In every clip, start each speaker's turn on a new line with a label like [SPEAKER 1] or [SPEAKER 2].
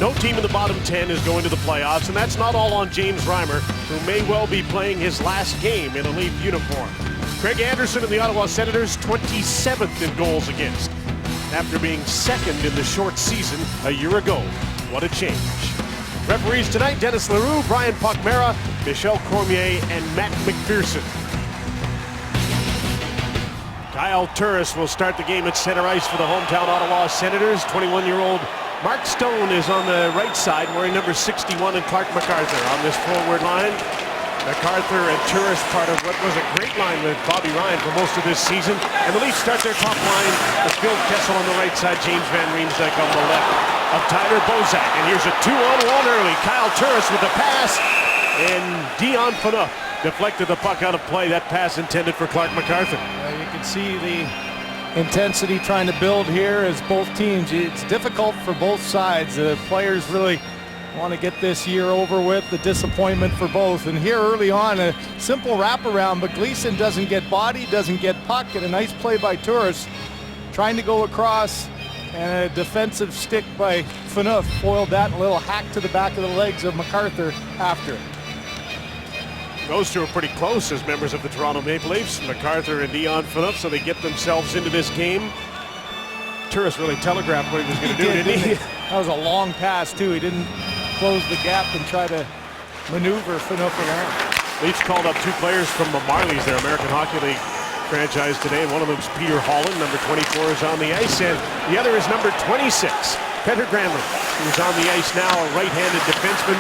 [SPEAKER 1] No team in the bottom 10 is going to the playoffs, and that's not all on James Reimer, who may well be playing his last game in a Leaf uniform. Craig Anderson and the Ottawa Senators 27th in goals against, after being second in the short season a year ago. What a change. Referees tonight, Dennis Leroux, Brian Pochmera, Michel Cormier, and Matt McPherson. Kyle Turris will start the game at center ice for the hometown Ottawa Senators. 21-year-old Mark Stone is on the right side, wearing number 61, and Clark MacArthur on this forward line. MacArthur and Turris, part of what was a great line with Bobby Ryan for most of this season. And the Leafs start their top line with Phil Kessel on the right side, James Van Riemsdyk on the left of Tyler Bozak. And here's a 2-on-1 early. Kyle Turris with the pass, and Dion Phaneuf deflected the puck out of play. That pass intended for Clark MacArthur.
[SPEAKER 2] You can see the intensity trying to build here as both teams. It's difficult for both sides. The players really want to get this year over with. The disappointment for both. And here early on, a simple wraparound, but Gleason doesn't get body, doesn't get puck, and a nice play by Turris trying to go across, and a defensive stick by Phaneuf foiled that, and a little hack to the back of the legs of MacArthur after.
[SPEAKER 1] Those two are pretty close as members of the Toronto Maple Leafs, MacArthur and Dion Phaneuf, so they get themselves into this game. Turris really telegraphed what he was going to do, didn't he?
[SPEAKER 2] That was a long pass, too. He didn't close the gap and try to maneuver Phaneuf around.
[SPEAKER 1] Leafs called up two players from the Marlies, their American Hockey League franchise today, and one of them is Peter Holland, number 24, is on the ice, and the other is number 26, Peter Granlund, who's on the ice now, a right-handed defenseman,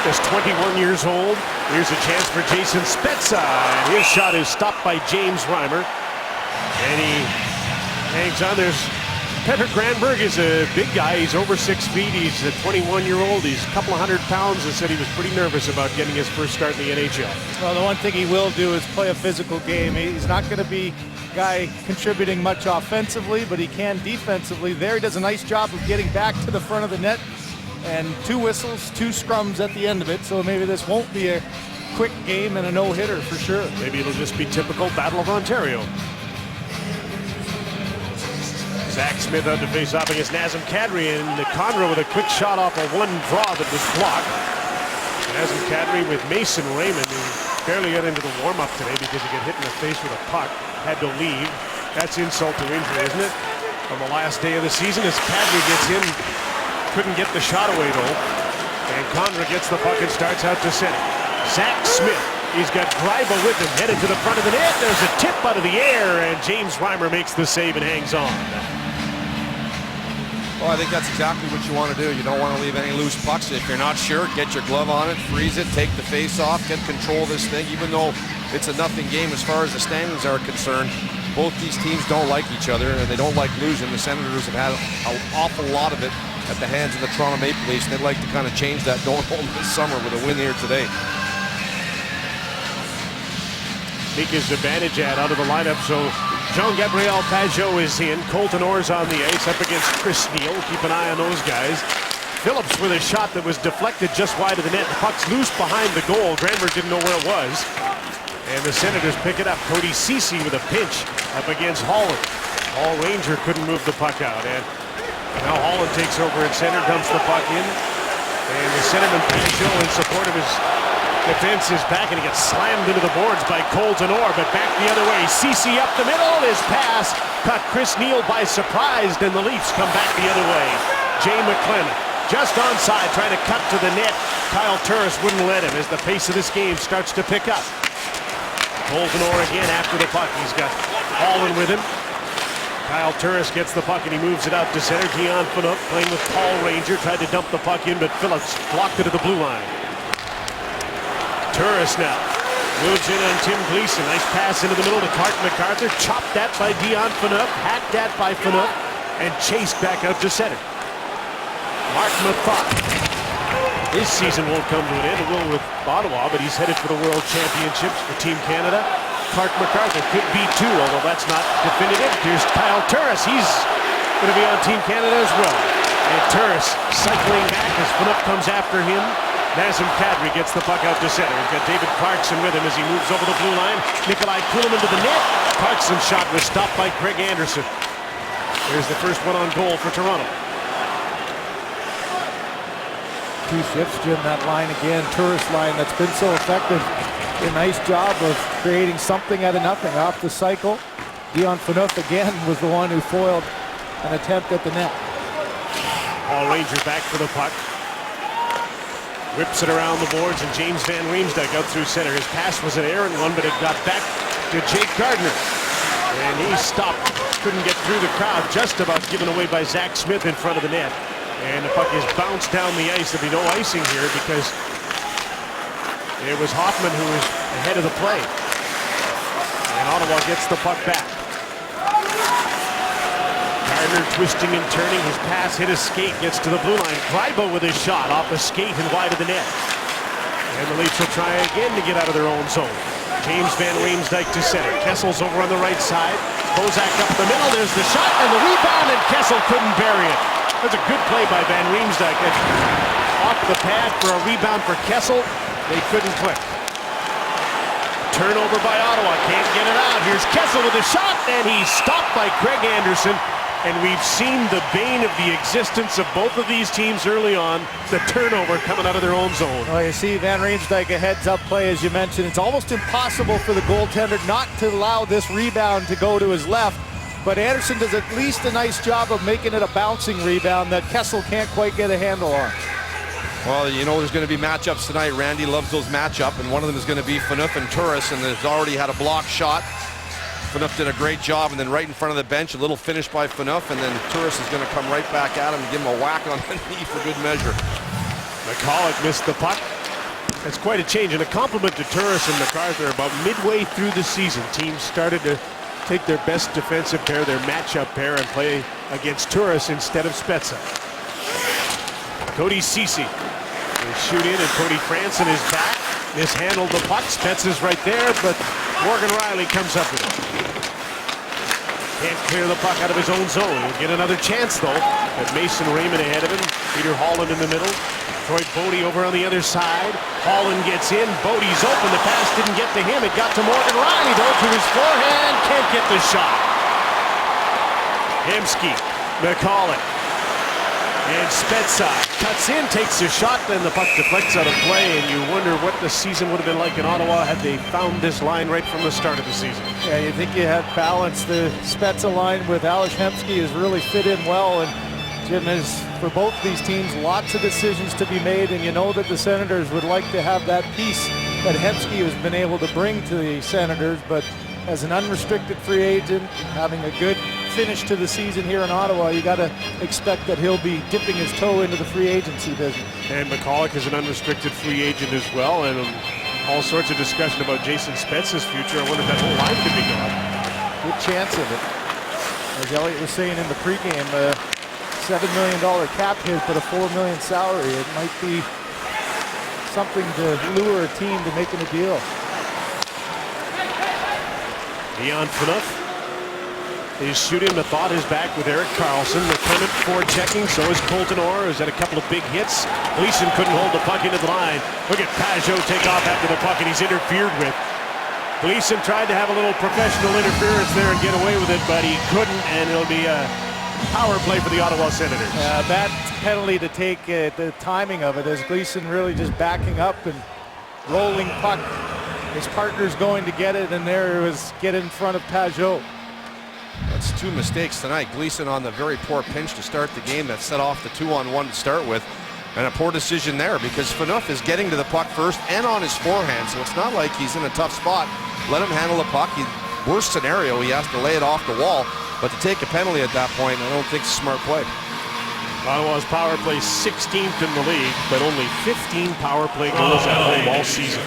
[SPEAKER 1] just 21 years old. Here's a chance for Jason Spezza, and his shot is stopped by James Reimer, and he hangs on. There's Peter Granberg is a big guy. He's over 6 feet. He's a 21-year-old. He's a couple of 100 pounds, and said he was pretty nervous about getting his first start in the NHL.
[SPEAKER 2] Well, the one thing he will do is play a physical game. He's not going to be a guy contributing much offensively, but he can defensively. There, he does a nice job of getting back to the front of the net, and 2 whistles, 2 scrums at the end of it. So maybe this won't be a quick game and a no-hitter for sure.
[SPEAKER 1] Maybe it'll just be typical Battle of Ontario. Zach Smith out to face off against Nazem Kadri, and Conroe with a quick shot off a one draw that was blocked. Nazem Kadri with Mason Raymond, who barely got into the warm-up today because he got hit in the face with a puck, had to leave. That's insult to injury, isn't it? On the last day of the season, as Kadri gets in, couldn't get the shot away though, and Conroe gets the puck and starts out to center. Zach Smith, he's got Greiba with him, headed to the front of the net. There's a tip out of the air, and James Reimer makes the save and hangs on.
[SPEAKER 3] Well, I think that's exactly what you want to do. You don't want to leave any loose pucks. If you're not sure, get your glove on it, freeze it, take the face off, get control of this thing. Even though it's a nothing game as far as the standings are concerned, both these teams don't like each other, and they don't like losing. The Senators have had an awful lot of it at the hands of the Toronto Maple Leafs, and they'd like to kind of change that going home this summer with a win here today.
[SPEAKER 1] Mika Zibanejad out of the lineup, so Jean-Gabriel Pageau is in. Colton Orr's on the ice up against Chris Neil. Keep an eye on those guys. Phillips with a shot that was deflected just wide of the net. The puck's loose behind the goal. Granberg didn't know where it was. And the Senators pick it up. Cody Ceci with a pinch up against Holland. Paul Ranger couldn't move the puck out. And now Holland takes over at center, dumps the puck in. And the centerman Pageau, in support of his defense, is back, and he gets slammed into the boards by Colton Orr, but back the other way. Ceci up the middle. His pass caught Chris Neil by surprise, and the Leafs come back the other way. Jay McLennan just onside, trying to cut to the net. Kyle Turris wouldn't let him as the pace of this game starts to pick up. Colton Orr again after the puck. He's got Holland with him. Kyle Turris gets the puck, and he moves it out to center. Dion Phaneuf playing with Paul Ranger, tried to dump the puck in, but Phillips blocked it at the blue line. Turris now moves in on Tim Gleason. Nice pass into the middle to Clark MacArthur. Chopped that by Dion Phaneuf. Hacked that by Phaneuf. And chased back out to center. Mark Methot. His season won't come to an end. It will with Ottawa, but he's headed for the World Championships for Team Canada. Clark MacArthur could be too, although that's not definitive. Here's Kyle Turris. He's going to be on Team Canada as well. And Turris cycling back as Phaneuf comes after him. Nazem Kadri gets the puck out to center. He's got David Clarkson with him as he moves over the blue line. Nikolai Kulemin to the net. Clarkson's shot was stopped by Craig Anderson. Here's the first one on goal for Toronto.
[SPEAKER 2] two shifts, Jim. That line again, tourist line that's been so effective. A nice job of creating something out of nothing off the cycle. Dion Phaneuf again was the one who foiled an attempt at the net.
[SPEAKER 1] Paul Ranger back for the puck. Whips it around the boards, and James Van Riemsdyk out through center. His pass was an errant one, but it got back to Jake Gardiner. And he stopped. Couldn't get through the crowd. Just about given away by Zach Smith in front of the net. And the puck is bounced down the ice. There'll be no icing here because it was Hoffman who was ahead of the play. And Ottawa gets the puck back. Gardner twisting and turning. His pass hit a skate, gets to the blue line. Greibo with his shot off a skate and wide of the net. And the Leafs will try again to get out of their own zone. James Van Riemsdyk to center. Kessel's over on the right side. Bozak up the middle. There's the shot and the rebound, and Kessel couldn't bury it. That's a good play by Van Riemsdyk. Off the pad for a rebound for Kessel. They couldn't click. Turnover by Ottawa. Can't get it out. Here's Kessel with a shot, and he's stopped by Craig Anderson. And we've seen the bane of the existence of both of these teams early on, the turnover coming out of their own zone.
[SPEAKER 2] Well, you see Van Riemsdyk a heads-up play, as you mentioned. It's almost impossible for the goaltender not to allow this rebound to go to his left. But Anderson does at least a nice job of making it a bouncing rebound that Kessel can't quite get a handle on.
[SPEAKER 3] Well, you know there's going to be matchups tonight. Randy loves those matchups, and one of them is going to be Phaneuf and Turris, and has already had a block shot. Phaneuf did a great job, and then right in front of the bench, a little finish by Phaneuf, and then Turris is going to come right back at him and give him a whack on the knee for good measure.
[SPEAKER 1] McCulloch missed the puck. That's quite a change, and a compliment to Turris and MacArthur. About midway through the season, teams started to take their best defensive pair, their matchup pair, and play against Turris instead of Spezza. Cody Ceci will shoot in, and Cody Franson is back. Mishandled the puck. Spezza's right there, but Morgan Rielly comes up with it. Can't clear the puck out of his own zone. He'll get another chance, though. But Mason Raymond ahead of him. Peter Holland in the middle. Troy Bodie over on the other side. Holland gets in. Bodie's open. The pass didn't get to him. It got to Morgan Rielly, though, to his forehand. Can't get the shot. Hemsky, McCulloch, and Spezza cuts in, takes a shot, then the puck deflects out of play, and you wonder what the season would have been like in Ottawa had they found this line right from the start of the season.
[SPEAKER 2] Yeah, you think you have balance. The Spezza line with Ales Hemsky has really fit in well, and Jim, is for both these teams, lots of decisions to be made, and you know that the Senators would like to have that piece that Hemsky has been able to bring to the Senators, but as an unrestricted free agent, having a good finish to the season here in Ottawa, you got to expect that he'll be dipping his toe into the free agency business.
[SPEAKER 1] And McCulloch is an unrestricted free agent as well, and all sorts of discussion about Jason Spezza's future. I wonder if that whole line could be gone.
[SPEAKER 2] Good chance of it. As Elliott was saying in the pregame, $7 million cap hit, but a $4 million salary. It might be something to lure a team to making a deal.
[SPEAKER 1] Dion Phaneuf is shooting. The thought is back with Erik Karlsson. McClement forechecking. So is Colton Orr, who's had a couple of big hits. Gleason couldn't hold the puck into the line. Look at Pajot take off after the puck, and he's interfered with. Gleason tried to have a little professional interference there and get away with it, but he couldn't, and it'll be a power play for the Ottawa Senators.
[SPEAKER 2] That penalty to take, the timing of it, as Gleason really just backing up and rolling puck. His partner's going to get it, and there it was, get in front of Pajot.
[SPEAKER 3] That's two mistakes tonight. Gleason on the very poor pinch to start the game that set off the 2-on-1 to start with, and a poor decision there because Phaneuf is getting to the puck first and on his forehand, so it's not like he's in a tough spot. Let him handle the puck. Worst scenario, he has to lay it off the wall, but to take a penalty at that point, I don't think it's a smart play.
[SPEAKER 1] Ottawa's power play 16th in the league, but only 15 power play goals at home all season.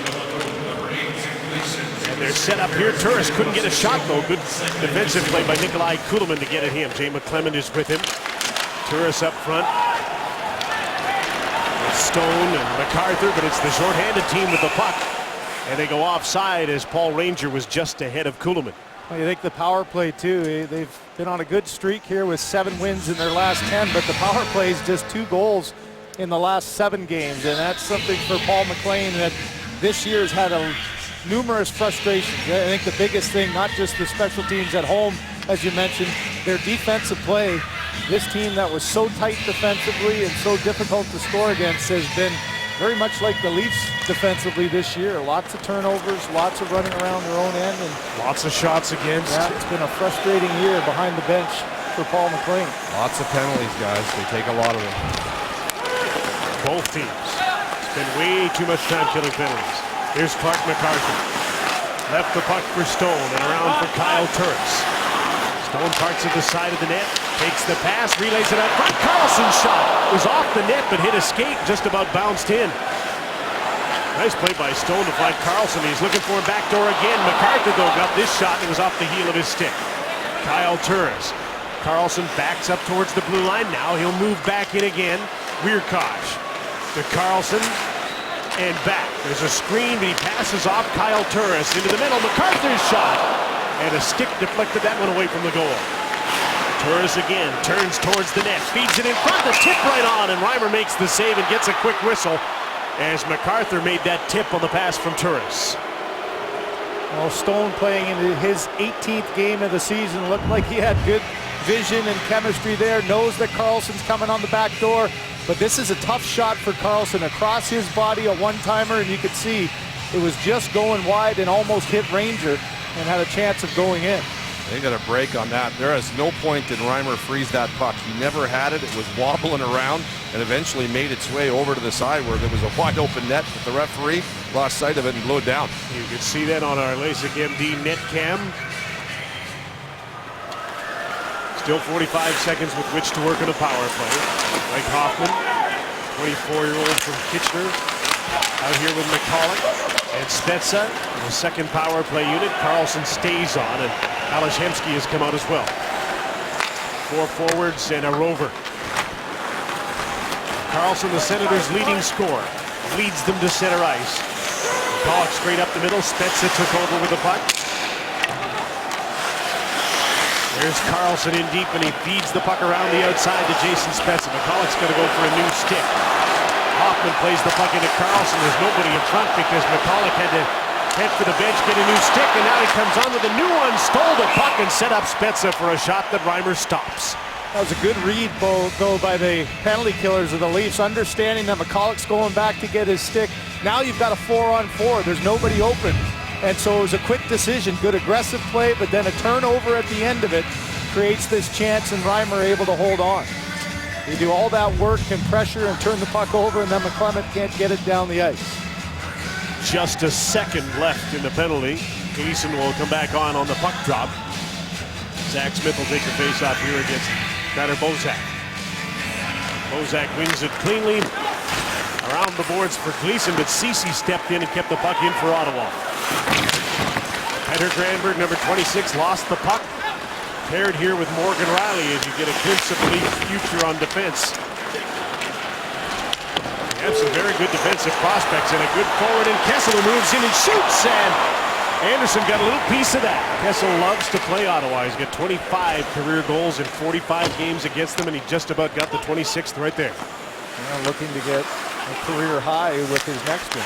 [SPEAKER 1] And they're set up here. Turris couldn't get a shot, though. Good defensive play by Nikolai Kulemin to get at him. Jay McClement is with him. Turris up front. It's Stone and MacArthur, but it's the shorthanded team with the puck. And they go offside as Paul Ranger was just ahead of Kulemin.
[SPEAKER 2] Well, you think the power play, too. They've been on a good streak here with 7 wins in their last 10, but the power play is just 2 goals in the last 7 games. And that's something for Paul McLean that this year has had numerous frustrations. I think the biggest thing, not just the special teams at home, as you mentioned, their defensive play this team that was so tight defensively and so difficult to score against has been very much like the Leafs defensively this year. Lots of turnovers, lots of running around their own end, and
[SPEAKER 1] lots of shots against.
[SPEAKER 2] Yeah, it's been a frustrating year behind the bench for Paul McLean.
[SPEAKER 3] Lots of penalties, guys. They take a lot of them.
[SPEAKER 1] Both teams spend way too much time killing penalties. Here's Clark MacArthur. Left the puck for Stone and around for Kyle Turris. Stone parks at the side of the net, takes the pass, relays it out front. Karlsson's shot was off the net but hit a skate, just about bounced in. Nice play by Stone to find Karlsson. He's looking for a backdoor again. MacArthur, though, got this shot and it was off the heel of his stick. Kyle Turris. Karlsson backs up towards the blue line. Now he'll move back in again. Wiercauch to Karlsson and back. There's a screen, but he passes off Kyle Turris into the middle. MacArthur's shot. And a stick deflected that one away from the goal. Turris again turns towards the net, feeds it in front, the tip right on, and Reimer makes the save and gets a quick whistle as MacArthur made that tip on the pass from Turris.
[SPEAKER 2] Well, Stone playing into his 18th game of the season looked like he had good vision and chemistry there, knows that Karlsson's coming on the back door, but this is a tough shot for Karlsson across his body, a one-timer, and you could see it was just going wide and almost hit Ranger and had a chance of going in.
[SPEAKER 3] They got a break on that. There is no point did Reimer freeze that puck. He never had it. It was wobbling around and eventually made its way over to the side where there was a wide open net, but the referee lost sight of it and blew it down.
[SPEAKER 1] You can see that on our LASIK MD net cam. Still 45 seconds with which to work on a power play. Mike Hoffman, 24-year-old from Kitchener, out here with McCulloch and Spezza, the second power play unit. Karlsson stays on, and Alashemsky has come out as well. 4 forwards and a rover. Karlsson, the Senators' leading scorer, leads them to center ice. McCulloch straight up the middle. Spezza took over with the puck. There's Karlsson in deep, and he feeds the puck around the outside to Jason Spezza. McCulloch's going to go for a new stick. Hoffman plays the puck into Karlsson. There's nobody in front because McCulloch had to head for the bench, get a new stick, and now he comes on with a new one, stole the puck and set up Spezza for a shot that Reimer stops.
[SPEAKER 2] That was a good read, though, by the penalty killers of the Leafs, understanding that McCulloch's going back to get his stick. Now you've got a 4-on-4. There's nobody open. And so it was a quick decision, good aggressive play, but then a turnover at the end of it creates this chance, and Reimer able to hold on. You do all that work and pressure and turn the puck over, and then McClement can't get it down the ice.
[SPEAKER 1] Just a second left in the penalty. Gleason will come back on the puck drop. Zach Smith will take the face-off here against Tyler Bozak. Bozak wins it cleanly. Around the boards for Gleason, but Ceci stepped in and kept the puck in for Ottawa. Peter Granberg, number 26, lost the puck. Paired here with Morgan Riley as you get a glimpse of the Leafs' future on defense. They have some very good defensive prospects and a good forward in Kessel, who moves in and shoots, and Anderson got a little piece of that. Kessel loves to play Ottawa. He's got 25 career goals in 45 games against them, and he just about got the 26th right there.
[SPEAKER 2] Looking to get a career high with his next one.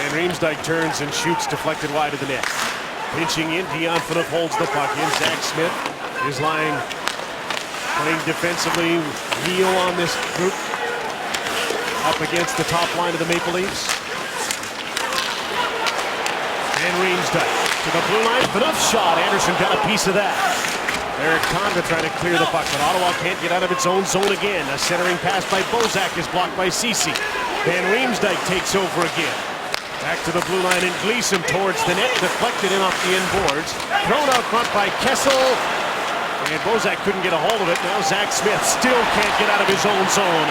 [SPEAKER 1] And Riemsdyk turns and shoots, deflected wide of the net. Pinching in, Dion Phaneuf holds the puck in. Zach Smith is lying, playing defensively. Heel on this group, up against the top line of the Maple Leafs. And Riemsdyk to the blue line. Phaneuf shot. Anderson got a piece of that. Eric Conga trying to clear the puck, but Ottawa can't get out of its own zone again. A centering pass by Bozak is blocked by Ceci. Then Riemsdyk takes over again. Back to the blue line, and Gleason towards the net, deflected in off the end boards. Thrown out front by Kessel, and Bozak couldn't get a hold of it. Now Zach Smith still can't get out of his own zone.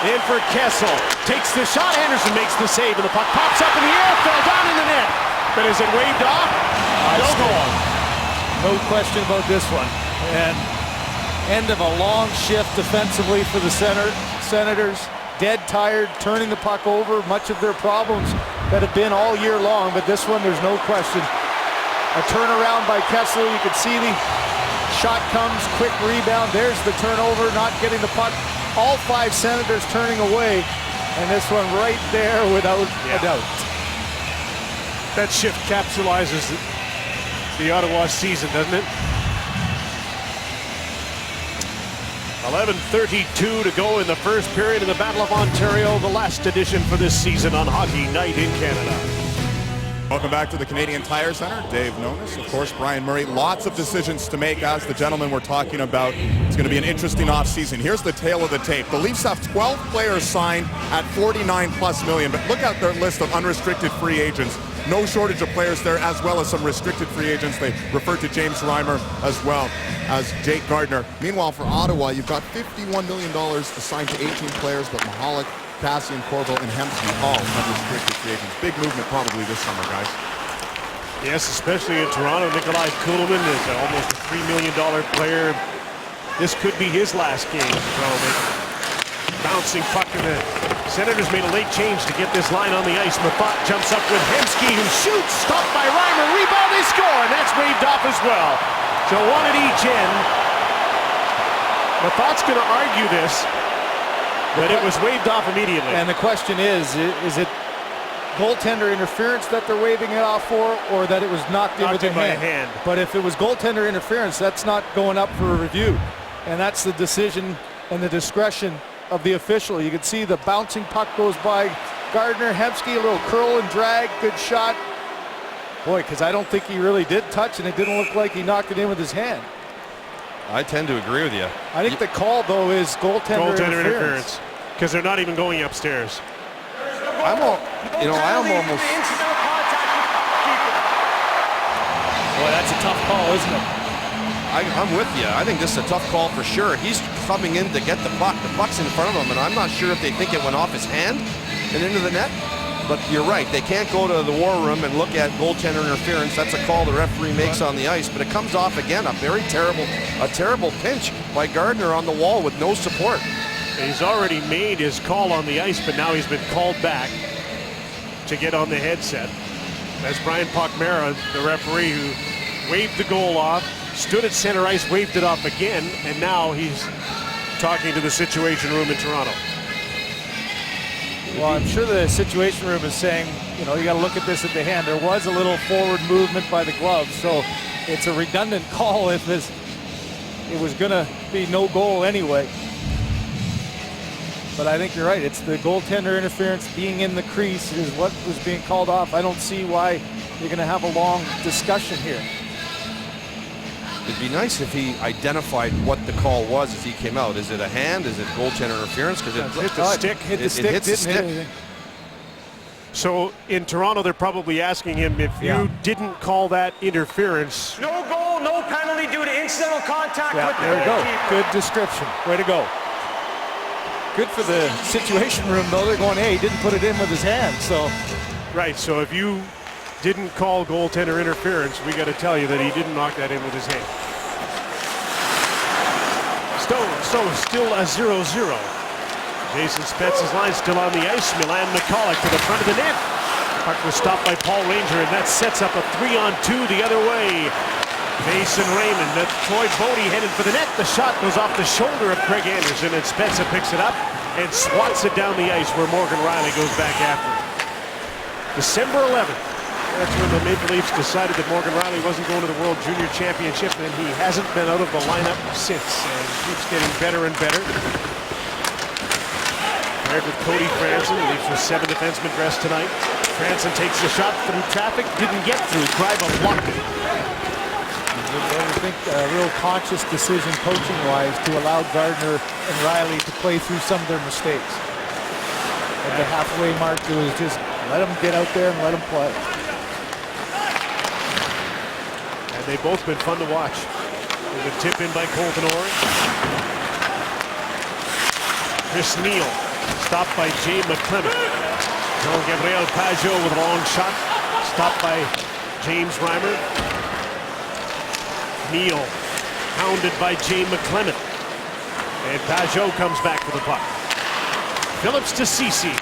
[SPEAKER 1] In for Kessel, takes the shot. Anderson makes the save, and the puck pops up in the air, fell down in the net. But is it waved off? No goal.
[SPEAKER 2] No question about this one. And end of a long shift defensively for the Senators. Dead tired, turning the puck over. Much of their problems that have been all year long, but this one, there's no question. A turnaround by Kessel. You can see the shot comes, quick rebound. There's the turnover, not getting the puck. All 5 Senators turning away, and this one right there without a doubt.
[SPEAKER 1] That shift capsulizes the Ottawa season, doesn't it? 11:32 to go in the first period in the Battle of Ontario, the last edition for this season on Hockey Night in Canada.
[SPEAKER 4] Welcome back to the Canadian Tire Center. Dave Nonis, of course, Brian Murray. Lots of decisions to make, as the gentleman we're talking about. It's going to be an interesting offseason. Here's the tail of the tape. The Leafs have 12 players signed at $49+ million, but look at their list of unrestricted free agents. No shortage of players there, as well as some restricted free agents. They refer to James Reimer as well as Jake Gardiner. Meanwhile, for Ottawa, you've got $51 million assigned to 18 players, but Mahalik, Cassian, Corville, and Hemsky all unrestricted free agents. Big movement probably this summer, guys.
[SPEAKER 1] Yes, especially in Toronto. Nikolai Kuhlman is almost a $3 million player. This could be his last game. Probably. Bouncing puck in the Senators made a late change to get this line on the ice. Methot jumps up with Hemsky, who shoots. Stopped by Reimer. Rebound, they score, and that's waved off as well. So one at each end. Methot's going to argue this, but it was waved off immediately.
[SPEAKER 2] And the question is it goaltender interference that they're waving it off for, or that it was knocked in with a hand? But if it was goaltender interference, that's not going up for a review. And that's the decision and the discretion of the official. You can see the bouncing puck goes by Gardiner. Hemsky, a little curl and drag, good shot. Boy, because I don't think he really did touch, and it didn't look like he knocked it in with his hand.
[SPEAKER 3] I tend to agree with you.
[SPEAKER 2] I think the call, though, is goaltender interference.
[SPEAKER 1] Because they're not even going upstairs.
[SPEAKER 3] I'm almost.
[SPEAKER 2] Boy, that's a tough call, isn't it?
[SPEAKER 3] I'm with you. I think this is a tough call for sure. He's coming in to get the puck. The puck's in front of him, and I'm not sure if they think it went off his hand and into the net. But you're right. They can't go to the war room and look at goaltender interference. That's a call the referee makes on the ice. But it comes off again. A terrible pinch by Gardiner on the wall with no support.
[SPEAKER 1] He's already made his call on the ice, but now he's been called back to get on the headset. That's Brian Pochmara, the referee, who waved the goal off, stood at center ice, waved it off again, and now he's talking to the Situation Room in Toronto.
[SPEAKER 2] Well, I'm sure the Situation Room is saying, you know, you got to look at this at the hand. There was a little forward movement by the glove, so it's a redundant call if it was going to be no goal anyway. But I think you're right. It's the goaltender interference being in the crease is what was being called off. I don't see why you're going to have a long discussion here.
[SPEAKER 3] It'd be nice if he identified what the call was as he came out. Is it a hand? Is it goaltender interference? Because it
[SPEAKER 1] hit the stick.
[SPEAKER 2] Hit the stick.
[SPEAKER 3] Hits the stick.
[SPEAKER 2] Hit anything.
[SPEAKER 1] So in Toronto, they're probably asking him if you didn't call that interference.
[SPEAKER 5] No goal, no penalty due to incidental contact with the
[SPEAKER 2] there you go.
[SPEAKER 5] goalkeeper.
[SPEAKER 2] Good description. Way to go. Good for the Situation Room, though. They're going, hey, he didn't put it in with his hand. So,
[SPEAKER 1] right. So if you didn't call goaltender interference, we got to tell you that he didn't knock that in with his hand. So still a 0-0. Jason Spezza's line still on the ice. Milan Michalek to the front of the net. Puck was stopped by Paul Ranger, and that sets up a 3-on-2 the other way. Mason Raymond, Troy Bodie headed for the net. The shot goes off the shoulder of Craig Anderson, and Spezza picks it up and swats it down the ice where Morgan Riley goes back after it. December 11th. That's when the Maple Leafs decided that Morgan Riley wasn't going to the World Junior Championship, and he hasn't been out of the lineup since, and keeps getting better and better. Paired with Cody Franson, the Leafs with 7 defensemen dressed tonight. Franson takes the shot through traffic, didn't get through. Greiba blocked it.
[SPEAKER 2] I think a real conscious decision coaching-wise to allow Gardiner and Riley to play through some of their mistakes. At the halfway mark, it was just let them get out there and let them play.
[SPEAKER 1] And they've both been fun to watch. With a tip in by Colton Orr. Chris Neal, stopped by Jay McClement. Jean-Gabriel Pageau with a long shot, stopped by James Reimer. Neal, hounded by Jay McClement. And Pageau comes back for the puck. Phillips to Ceci.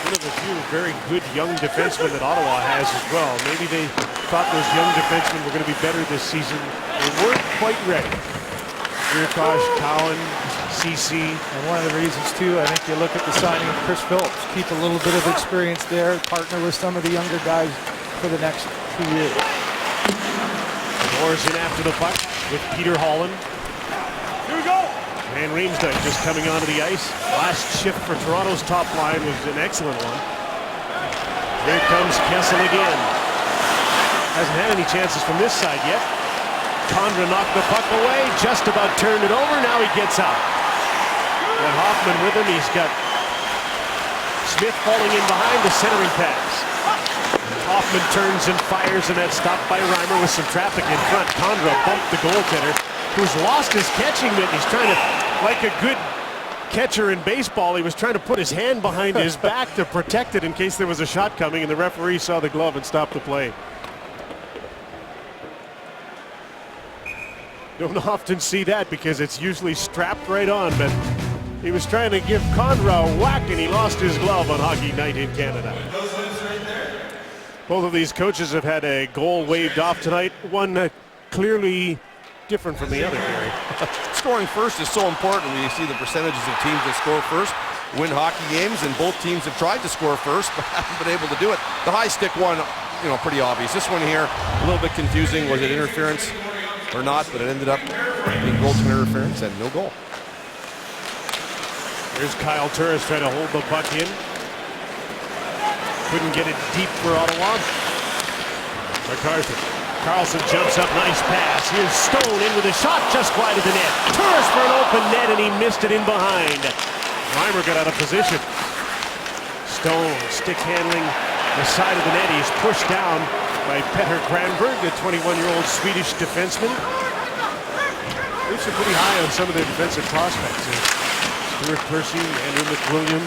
[SPEAKER 1] One of the few very good young defensemen that Ottawa has as well. Maybe they thought those young defensemen were going to be better this season. They weren't quite ready. Virtash, Cowan, Ceci.
[SPEAKER 2] And one of the reasons, too, I think you look at the signing of Chris Phillips. Keep a little bit of experience there. Partner with some of the younger guys for the next 2 years.
[SPEAKER 1] Orr's in after the puck with Peter Holland.
[SPEAKER 5] Here we go.
[SPEAKER 1] Van Riemsdyk just coming onto the ice. Last shift for Toronto's top line was an excellent one. Here comes Kessel again. Hasn't had any chances from this side yet. Condra knocked the puck away, just about turned it over. Now he gets out. And Hoffman with him. He's got Smith falling in behind the centering pass. Hoffman turns and fires, and that's stopped by Reimer with some traffic in front. Condra bumped the goaltender, who's lost his catching mitt. He's trying to, like a good catcher in baseball, he was trying to put his hand behind his back to protect it in case there was a shot coming, and the referee saw the glove and stopped the play. Don't often see that because it's usually strapped right on, but he was trying to give Condra a whack, and he lost his glove on Hockey Night in Canada. Both of these coaches have had a goal waved off tonight. One clearly different from the other, Gary.
[SPEAKER 3] Scoring first is so important when you see the percentages of teams that score first win hockey games, and both teams have tried to score first but haven't been able to do it. The high stick one, pretty obvious. This one here, a little bit confusing. Was it interference or not? But it ended up being goaltender interference and no goal.
[SPEAKER 1] Here's Kyle Turris trying to hold the puck in. Couldn't get it deep for Ottawa. MacArthur. Carlson jumps up, nice pass. Here's Stone in with a shot just wide of the net. Turris for an open net, and he missed it in behind. Reimer got out of position. Stone stick handling the side of the net. He's pushed down by Petter Granberg, the 21-year-old Swedish defenseman. Leafs are pretty high on some of their defensive prospects. Stuart Percy, Andrew McWilliam,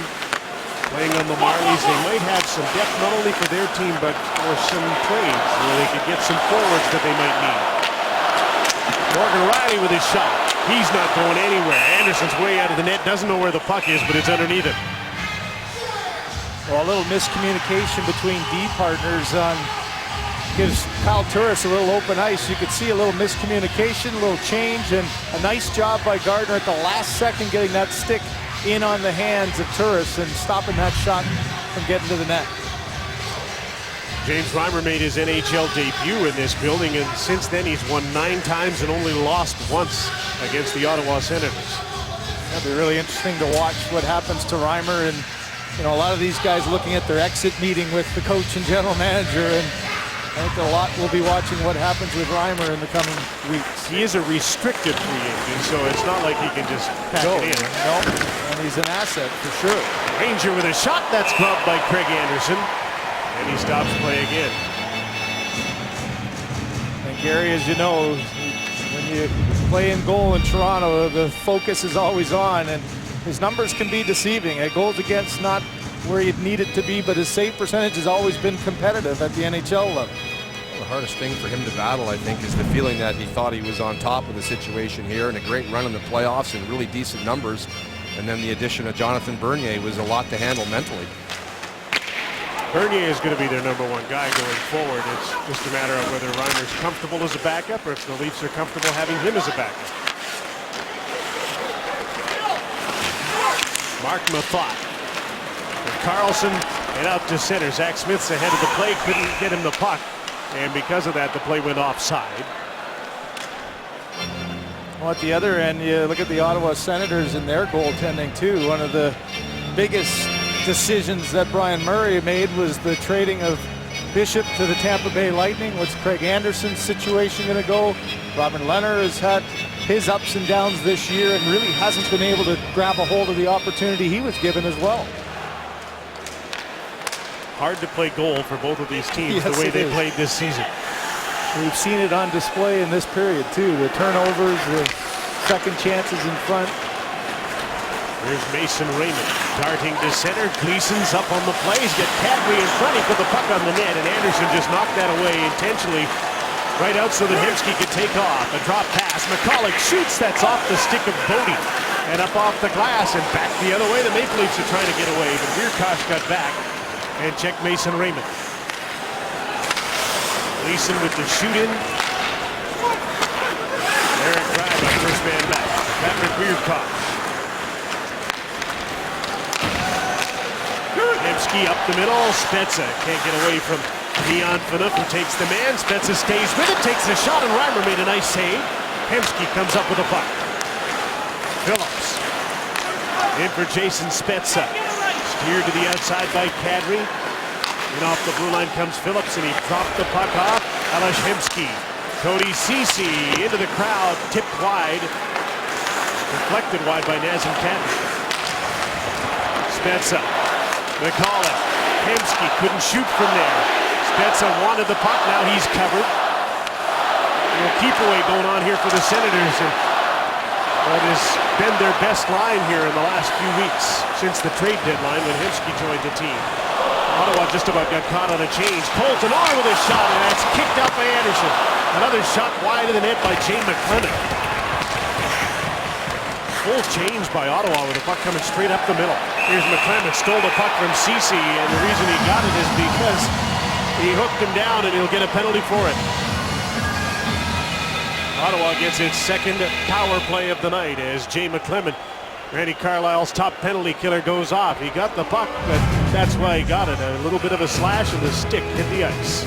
[SPEAKER 1] playing on the Marlies. They might have some depth not only for their team but for some trades where they could get some forwards that they might need. Morgan Rielly with his shot. He's not going anywhere. Anderson's way out of the net, doesn't know where the puck is, but it's underneath him.
[SPEAKER 2] Well, a little miscommunication between D partners gives Kyle Turris a little open ice. You could see a little miscommunication, a little change, and a nice job by Gardner at the last second getting that stick in on the hands of Turris and stopping that shot from getting to the net.
[SPEAKER 1] James Reimer made his NHL debut in this building, and since then he's won 9 times and only lost once against the Ottawa Senators.
[SPEAKER 2] It'll be really interesting to watch what happens to Reimer, and a lot of these guys looking at their exit meeting with the coach and general manager, and I think a lot will be watching what happens with Reimer in the coming weeks.
[SPEAKER 1] He is a restricted free agent, so it's not like he can just pack it in.
[SPEAKER 2] No, and he's an asset for sure.
[SPEAKER 1] Ranger with a shot, that's gloved by Craig Anderson, and he stops play again.
[SPEAKER 2] And Gary, as you know, when you play in goal in Toronto, the focus is always on, and his numbers can be deceiving. Goals against not where you'd need it to be, but his save percentage has always been competitive at the NHL level.
[SPEAKER 3] The hardest thing for him to battle, I think, is the feeling that he thought he was on top of the situation here, and a great run in the playoffs and really decent numbers. And then the addition of Jonathan Bernier was a lot to handle mentally.
[SPEAKER 1] Bernier is going to be their #1 guy going forward. It's just a matter of whether Reimer's comfortable as a backup or if the Leafs are comfortable having him as a backup. Mark Mathot. Carlson and out to center. Zach Smith's ahead of the play, couldn't get him the puck, and because of that the play went offside.
[SPEAKER 2] Well, at the other end, you look at the Ottawa Senators and their goaltending too. One of the biggest decisions that Brian Murray made was the trading of Bishop to the Tampa Bay Lightning. What's Craig Anderson's situation going to go? Robin Lehner has had his ups and downs this year and really hasn't been able to grab a hold of the opportunity he was given as well.
[SPEAKER 1] Hard to play goal for both of these teams,
[SPEAKER 2] yes,
[SPEAKER 1] the way they
[SPEAKER 2] is.
[SPEAKER 1] played this season.
[SPEAKER 2] We've seen it on display in this period too. The turnovers, the second chances in front.
[SPEAKER 1] Here's Mason Raymond darting to center. Gleason's up on the play. He's got Cadry in front. He put the puck on the net, and Anderson just knocked that away intentionally right out so that Hemsky could take off. A drop pass. McCulloch shoots. That's off the stick of Bodie and up off the glass and back the other way. The Maple Leafs are trying to get away, but Weirkosh got back and checked Mason Raymond. Gleason with the shoot-in. Eric Graba, first man back. Patrick Weirkosh. Hemsky up the middle. Spezza can't get away from Dion Phaneuf, who takes the man. Spezza stays with it, takes the shot, and Reimer made a nice save. Hemsky comes up with a puck. Phillips In for Jason Spezza. Steered to the outside by Kadri. And off the blue line comes Phillips, and he dropped the puck off. Alashemski. Cody Ceci into the crowd, tipped wide. Deflected wide by Nazem Kadri. Spezza. McCullough. Hemsky couldn't shoot from there. Spezza wanted the puck, now he's covered. A little keep away going on here for the Senators. And that has been their best line here in the last few weeks since the trade deadline when Hemsky joined the team. Ottawa just about got caught on a change. Colton Orr with a shot, and that's kicked out by Anderson. Another shot wide of the net by Jay McClement. Full change by Ottawa with the puck coming straight up the middle. Here's McClement, stole the puck from Ceci, and the reason he got it is because he hooked him down, and he'll get a penalty for it. Ottawa gets its second power play of the night as Jay McClement, Randy Carlyle's top penalty killer, goes off. He got the puck, but that's why he got it. A little bit of a slash, and the stick hit the ice.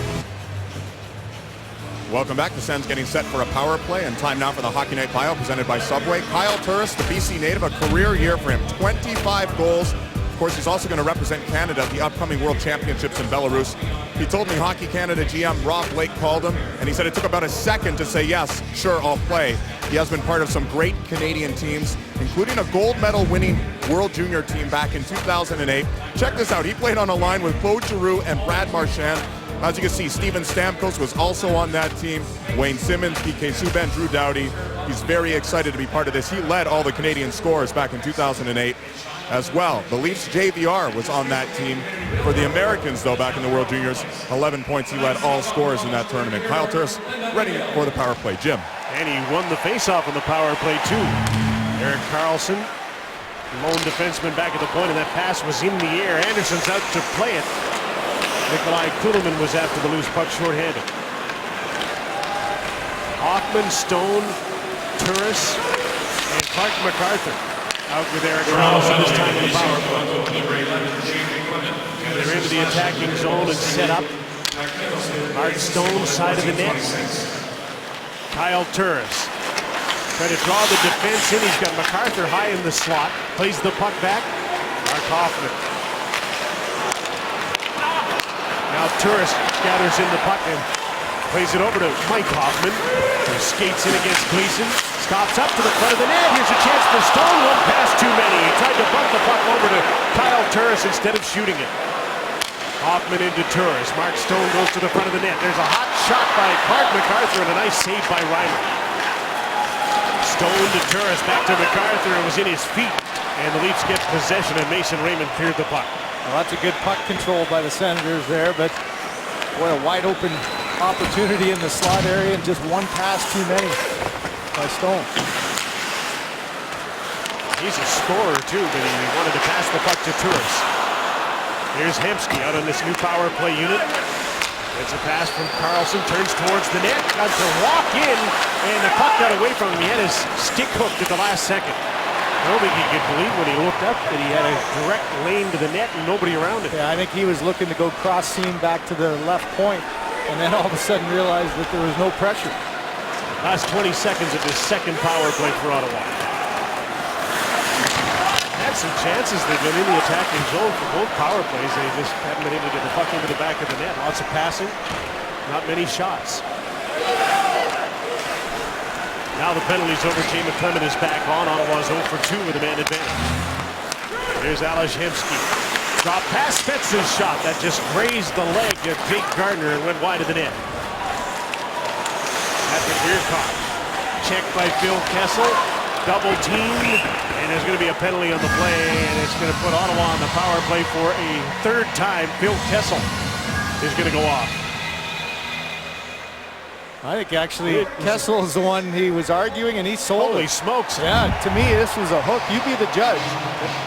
[SPEAKER 4] Welcome back. The Sens getting set for a power play, and time now for the Hockey Night Bio presented by Subway. Kyle Turris, the BC native, a career year for him. 25 goals. Of course, he's also going to represent Canada at the upcoming World Championships in Belarus. He told me Hockey Canada GM Rob Blake called him, and he said it took about a second to say, yes, sure, I'll play. He has been part of some great Canadian teams, including a gold medal winning World Junior team back in 2008. Check this out. He played on a line with Claude Giroux and Brad Marchand. As you can see, Steven Stamkos was also on that team. Wayne Simmons, PK Subban, Drew Doughty. He's very excited to be part of this. He led all the Canadian scorers back in 2008 as well. The Leafs JVR was on that team. For the Americans, though, back in the World Juniors, 11 points. He led all scorers in that tournament. Kyle Turris ready for the power play. Jim.
[SPEAKER 1] And he won the faceoff on the power play, too. Erik Karlsson, lone defenseman back at the point, and that pass was in the air. Anderson's out to play it. Nikolai Kulemin was after the loose puck shorthanded. Hoffman, Stone, Turris, and Clark MacArthur out with Erik Karlsson this time on the power play. They're into the attacking zone and set up. Art Stone, side of the net. Kyle Turris trying to draw the defense in. He's got MacArthur high in the slot. Plays the puck back. Mark Hoffman. Now Turris gathers in the puck and plays it over to Mike Hoffman, who skates in against Gleason. Stops up to the front of the net. Here's a chance for Stone. One pass too many. He tried to bump the puck over to Kyle Turris instead of shooting it. Hoffman into Turris. Mark Stone goes to the front of the net. There's a hot shot by Clark MacArthur and a nice save by Reimer. Stone to Turris, back to MacArthur. It was in his feet. And the Leafs get possession, and Mason Raymond cleared the puck.
[SPEAKER 2] Well, that's a good puck control by the Senators there, but boy, a wide open opportunity in the slot area, and just one pass too many by Stone.
[SPEAKER 1] He's a scorer too, but he wanted to pass the puck to Turris. Here's Hemsky out on this new power play unit. It's a pass from Karlsson, turns towards the net, got to walk in, and the puck got away from him. He had his stick hooked at the last second. I don't think he could believe when he looked up that he had a direct lane to the net and nobody around it.
[SPEAKER 2] Yeah, I think he was looking to go cross seam back to the left point, and then all of a sudden realized that there was no pressure.
[SPEAKER 1] Last 20 seconds of his second power play for Ottawa. Had some chances. They've been in the attacking zone for both power plays. They just haven't been able to get the puck into the back of the net. Lots of passing, not many shots. Now the penalty's over. Jay McClement is back on. Ottawa's 0 for 2 with a man advantage. Here's Alashemski. Drop pass, Spezza's shot. That just grazed the leg of Jake Gardiner and went wide of the net. At the rear caught. Checked by Phil Kessel. Double team. And there's going to be a penalty on the play. And it's going to put Ottawa on the power play for a third time. Phil Kessel is going to go off.
[SPEAKER 2] I think actually Kessel is the one he was arguing, and he sold
[SPEAKER 1] Holy
[SPEAKER 2] it.
[SPEAKER 1] smokes.
[SPEAKER 2] Yeah, to me, this was a hook. You be the judge.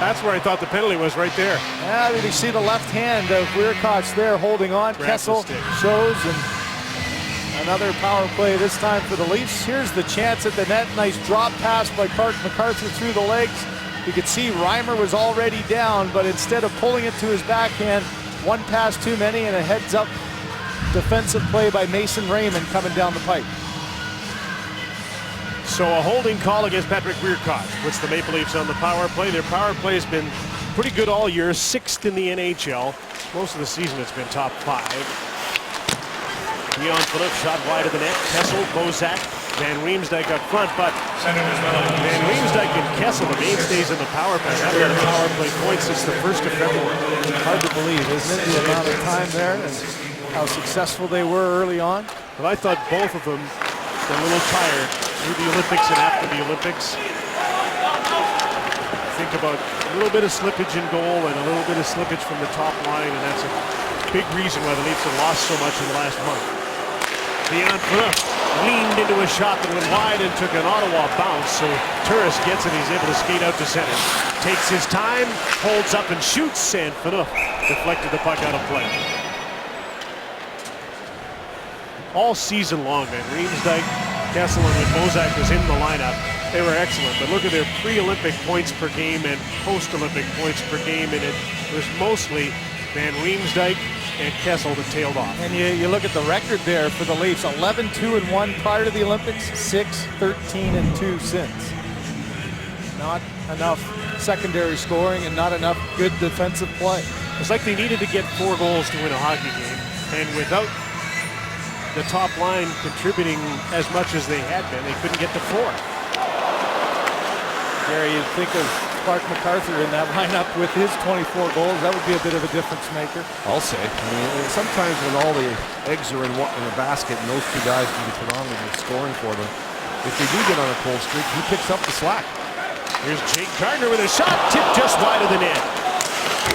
[SPEAKER 1] That's where I thought the penalty was, right there.
[SPEAKER 2] Yeah, you see the left hand of Weirkott's there holding on.
[SPEAKER 1] Grabs
[SPEAKER 2] Kessel
[SPEAKER 1] the stick.
[SPEAKER 2] shows, and another power play this time for the Leafs. Here's the chance at the net. Nice drop pass by Clark MacArthur through the legs. You could see Reimer was already down, but instead of pulling it to his backhand, one pass too many and a heads-up defensive play by Mason Raymond coming down the pipe.
[SPEAKER 1] So a holding call against Patrick Wiercott puts the Maple Leafs on the power play. Their power play has been pretty good all year, 6th in the NHL. Most of the season it's been top 5. Dion Phaneuf shot wide of the net. Kessel, Bozak, Van Riemsdyk up front, but Van Riemsdyk and Kessel, the mainstays in the power play, haven't had a power play point since the 1st of February.
[SPEAKER 2] Hard to believe, isn't it, the amount of time there and how successful they were early on?
[SPEAKER 1] But I thought both of them got a little tired through the Olympics and after the Olympics. Think about a little bit of slippage in goal and a little bit of slippage from the top line, and that's a big reason why the Leafs have lost so much in the last month. Dion Phaneuf leaned into a shot that went wide and took an Ottawa bounce, so Turris gets it. He's able to skate out to center. Takes his time, holds up and shoots, and Phaneuf deflected the puck out of play. All season long, man, Riemsdyk, Kessel, and when Bozak was in the lineup, they were excellent. But look at their pre-Olympic points per game and post-Olympic points per game, and it was mostly Van Riemsdyk and Kessel that tailed off.
[SPEAKER 2] And you look at the record there for the Leafs, 11-2-1 prior to the Olympics, 6-13-2 since. Not enough secondary scoring and not enough good defensive play.
[SPEAKER 1] It's like they needed to get 4 goals to win a hockey game, and without the top line contributing as much as they had been, they couldn't get to 4.
[SPEAKER 2] Gary, you'd think of Clark MacArthur in that lineup with his 24 goals. That would be a bit of a difference maker.
[SPEAKER 3] I'll say. I mean, sometimes when all the eggs are in a basket and those 2 guys can be predominantly scoring for them, if they do get on a cold streak, he picks up the slack.
[SPEAKER 1] Here's Jake Gardiner with a shot, tipped just wide of the net.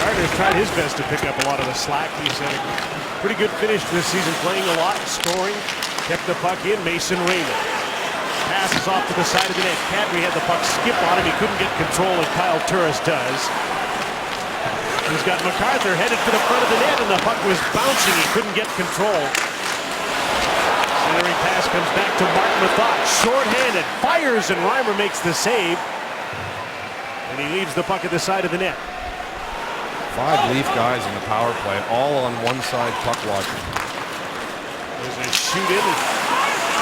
[SPEAKER 1] Gardner's tried his best to pick up a lot of the slack. He's had a pretty good finish this season, playing a lot, scoring, kept the puck in. Mason Raymond passes off to the side of the net. Kadri had the puck skip on him. He couldn't get control, and Kyle Turris does. He's got MacArthur headed for the front of the net, and the puck was bouncing. He couldn't get control. Centering pass comes back to Martin Methot. Short-handed, fires, and Reimer makes the save. And he leaves the puck at the side of the net.
[SPEAKER 3] 5 Leaf guys in the power play, all on one side puck watching.
[SPEAKER 1] There's a shoot in.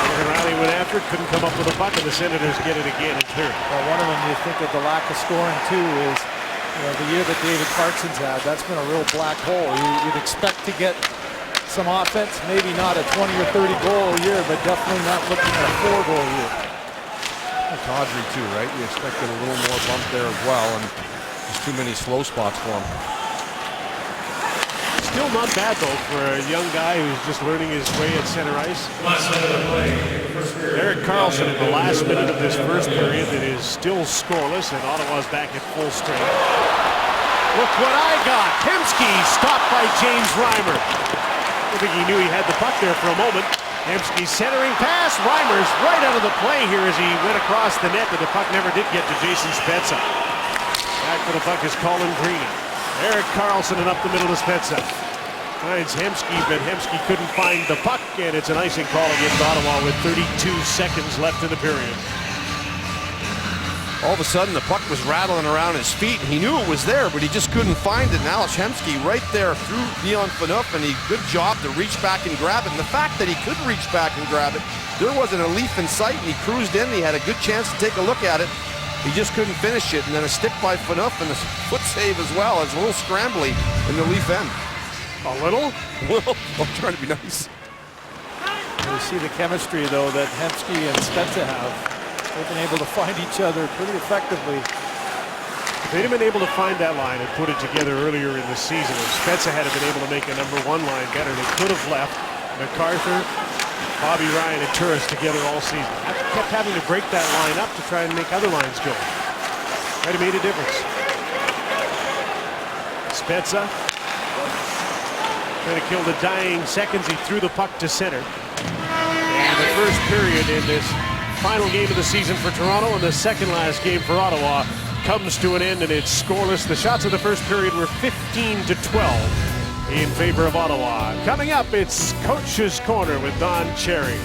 [SPEAKER 1] Riley went after it, couldn't come up with a puck, and the Senators get it again and clear it.
[SPEAKER 2] Well, one of them, you think of the lack of scoring too, is the year that David Clarkson's had. That's been a real black hole. You'd expect to get some offense, maybe not a 20 or 30 goal a year, but definitely not looking at a 4-goal year.
[SPEAKER 3] Kadri too, right? You expected a little more bump there as well, and there's too many slow spots for him.
[SPEAKER 1] Still not bad, though, for a young guy who's just learning his way at center ice. Erik Karlsson in the last minute of this first period that is still scoreless, and Ottawa's back at full strength. Look what I got! Hemsky stopped by James Reimer. I think he knew he had the puck there for a moment. Hemsky centering pass. Reimer's right out of the play here as he went across the net, but the puck never did get to Jason Spezza. Back for the puck is Colin Greene. Erik Karlsson and up the middle to Spezza. Finds Hemsky, but Hemsky couldn't find the puck, and it's an icing call against Ottawa with 32 seconds left in the period.
[SPEAKER 3] All of a sudden, the puck was rattling around his feet, and he knew it was there, but he just couldn't find it. And Alex Hemsky right there through Dion Phaneuf, and good job to reach back and grab it. And the fact that he could reach back and grab it, there wasn't a Leaf in sight, and he cruised in. He had a good chance to take a look at it. He just couldn't finish it, and then a stick by Phaneuf and a foot save as well. It's a little scrambly in the Leaf end.
[SPEAKER 1] A little?
[SPEAKER 3] Well, I'm trying to be nice.
[SPEAKER 2] You see the chemistry, though, that Hemsky and Spezza have. They've been able to find each other pretty effectively.
[SPEAKER 1] If they'd have been able to find that line and put it together earlier in the season, if Spezza had been able to make a number 1 line better, they could have left MacArthur, Bobby Ryan, and Turris together all season. They kept having to break that line up to try and make other lines go. Might have made a difference. Spezza trying to kill the dying seconds. He threw the puck to center. And the first period in this final game of the season for Toronto and the second last game for Ottawa comes to an end, and it's scoreless. The shots of the first period were 15-12 in favor of Ottawa. Coming up, it's Coach's Corner with Don Cherry.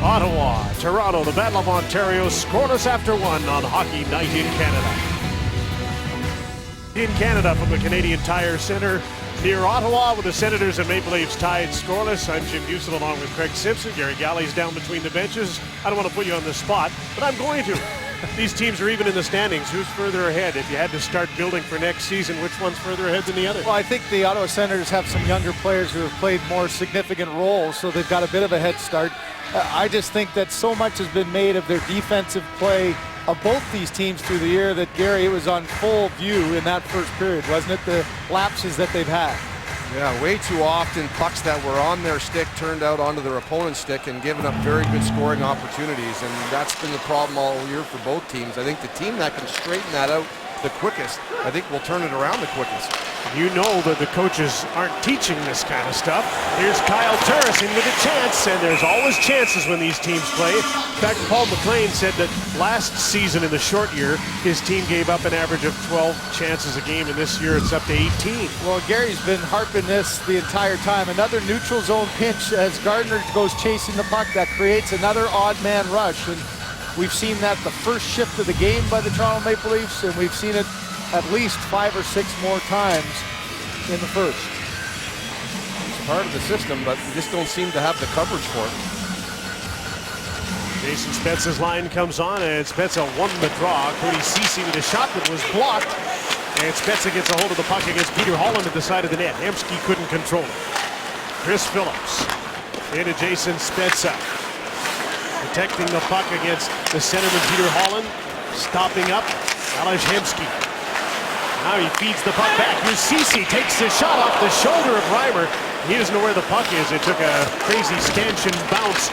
[SPEAKER 1] Ottawa, Toronto, the Battle of Ontario, scoreless after 1 on Hockey Night in Canada. In Canada from the Canadian Tire Centre, Near Ottawa, with the Senators and Maple Leafs tied scoreless. I'm Jim Buesel along with Craig Simpson. Gary Galley's down between the benches. I don't want to put you on the spot, but I'm going to. These teams are even in the standings. Who's further ahead? If you had to start building for next season, which one's further ahead than the other?
[SPEAKER 2] Well, I think the Ottawa Senators have some younger players who have played more significant roles, so they've got a bit of a head start. I just think that so much has been made of their defensive play of both these teams through the year that, Gary, it was on full view in that first period, wasn't it? The lapses that they've had.
[SPEAKER 3] Yeah, way too often pucks that were on their stick turned out onto their opponent's stick and given up very good scoring opportunities, and that's been the problem all year for both teams. I think the team that can straighten that out the quickest, I think will turn it around the quickest.
[SPEAKER 1] You know that the coaches aren't teaching this kind of stuff. Here's Kyle Turris in with a chance, and there's always chances when these teams play. In fact, Paul McLean said that last season in the short year, his team gave up an average of 12 chances a game, and this year it's up to 18.
[SPEAKER 2] Well, Gary's been harping this the entire time. Another neutral zone pinch as Gardner goes chasing the puck. That creates another odd man rush, and we've seen that the first shift of the game by the Toronto Maple Leafs, and we've seen it at least 5 or 6 more times in the first.
[SPEAKER 3] It's part of the system, but we just don't seem to have the coverage for it.
[SPEAKER 1] Jason Spezza's line comes on, and Spezza won the draw. Cody Ceci with a shot that was blocked, and Spezza gets a hold of the puck against Peter Holland at the side of the net. Hemsky couldn't control it. Chris Phillips into Jason Spezza, protecting the puck against the centerman Peter Holland, stopping up Aleš Hemsky. Now he feeds the puck back. Here's Ceci, takes the shot off the shoulder of Reimer. He doesn't know where the puck is. It took a crazy stanchion bounce.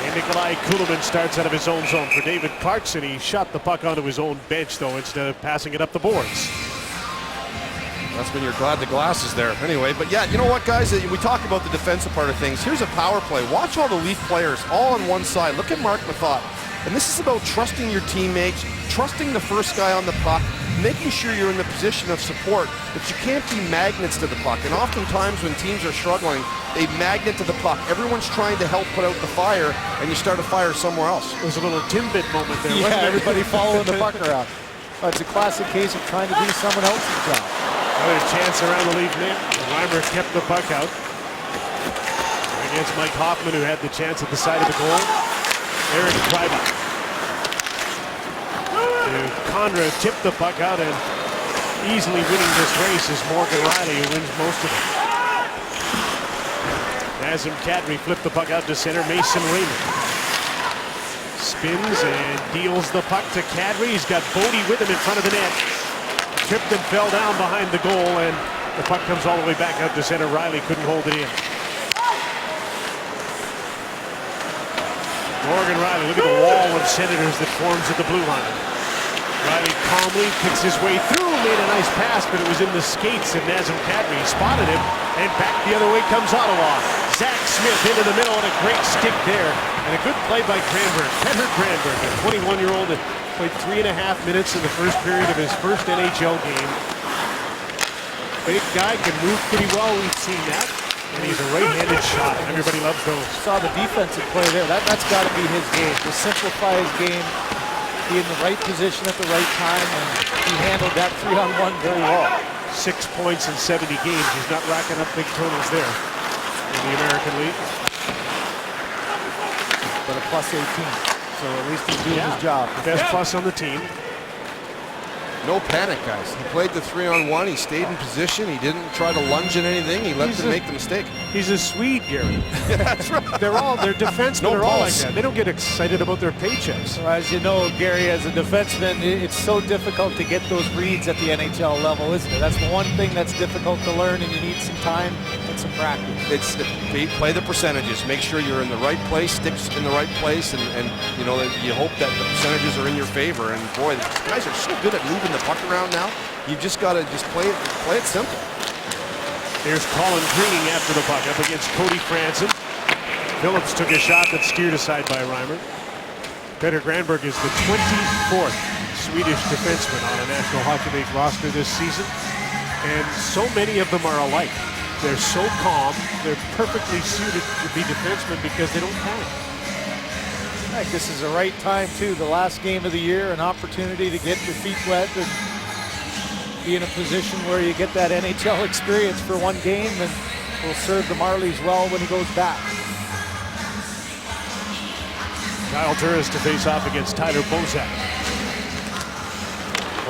[SPEAKER 1] And Nikolai Kulemin starts out of his own zone for David Clarkson. He shot the puck onto his own bench, though, instead of passing it up the boards.
[SPEAKER 3] That's when you're glad the glass is there. Anyway, but yeah, you know what, guys? We talk about the defensive part of things. Here's a power play. Watch all the Leaf players all on one side. Look at Mark Methot. And this is about trusting your teammates, trusting the first guy on the puck, making sure you're in the position of support, but you can't be magnets to the puck. And oftentimes when teams are struggling, they magnet to the puck. Everyone's trying to help put out the fire, and you start a fire somewhere else.
[SPEAKER 1] It was a little Timbit moment there,
[SPEAKER 2] Yeah,
[SPEAKER 1] wasn't it?
[SPEAKER 2] everybody following the puck around. It's a classic case of trying to do someone else's job.
[SPEAKER 1] Another chance around the Leaf net. Reimer kept the puck out against Mike Hoffman, who had the chance at the side of the goal. Eric Kreiba. Condra tipped the puck out, and easily winning this race is Morgan Riley, who wins most of it. Nazem Kadri flipped the puck out to center. Mason Raymond spins and deals the puck to Kadri. He's got Bodie with him in front of the net. Tripped and fell down behind the goal, and the puck comes all the way back out to center. Riley couldn't hold it in. Morgan Riley, look at the wall of Senators that forms at the blue line. Riley calmly picks his way through, made a nice pass, but it was in the skates, and Nazem Kadri spotted him, and back the other way comes Ottawa. Zach Smith into the middle, and a great stick there, and a good play by Granberg. Petter Granberg, a 21-year-old that played 3.5 minutes in the first period of his first NHL game. Big guy, can move pretty well, we've seen that, and he's a right-handed shot. Everybody loves those.
[SPEAKER 2] Saw the defensive play there. That's got to be his game, to simplify his game, be in the right position at the right time, and he handled that 3-on-1 very well.
[SPEAKER 1] 6 points in 70 games. He's not racking up big totals there in the American League.
[SPEAKER 2] But a +18, so at least he's doing his job.
[SPEAKER 1] Best plus on the team.
[SPEAKER 3] No panic, guys. He played the 3-on-1. He stayed in position. He didn't try to lunge at anything. He let them make the mistake.
[SPEAKER 1] He's a Swede, Gary.
[SPEAKER 3] Yeah, that's right.
[SPEAKER 1] They're defensemen
[SPEAKER 3] No
[SPEAKER 1] are all like
[SPEAKER 3] pulse.
[SPEAKER 1] that. They don't get excited about their paychecks.
[SPEAKER 2] Well, as you know, Gary, as a defenseman, it's so difficult to get those reads at the NHL level, isn't it? That's the one thing that's difficult to learn, and you need some time and some practice.
[SPEAKER 3] It's play the percentages. Make sure you're in the right place, sticks in the right place, and you know you hope that the percentages are in your favor. And boy, the guys are so good at moving the puck around now. You've just got to play it simple.
[SPEAKER 1] Here's Colin Green after the puck up against Cody Franson. Phillips took a shot that steered aside by Reimer. Petter Granberg is the 24th Swedish defenseman on a National Hockey League roster this season. And so many of them are alike. They're so calm. They're perfectly suited to be defensemen because they don't panic.
[SPEAKER 2] I think this is the right time, too. The last game of the year, an opportunity to get your feet wet and be in a position where you get that NHL experience for one game, and will serve the Marlies well when he goes back.
[SPEAKER 1] Kyle Turris to face off against Tyler Bozak.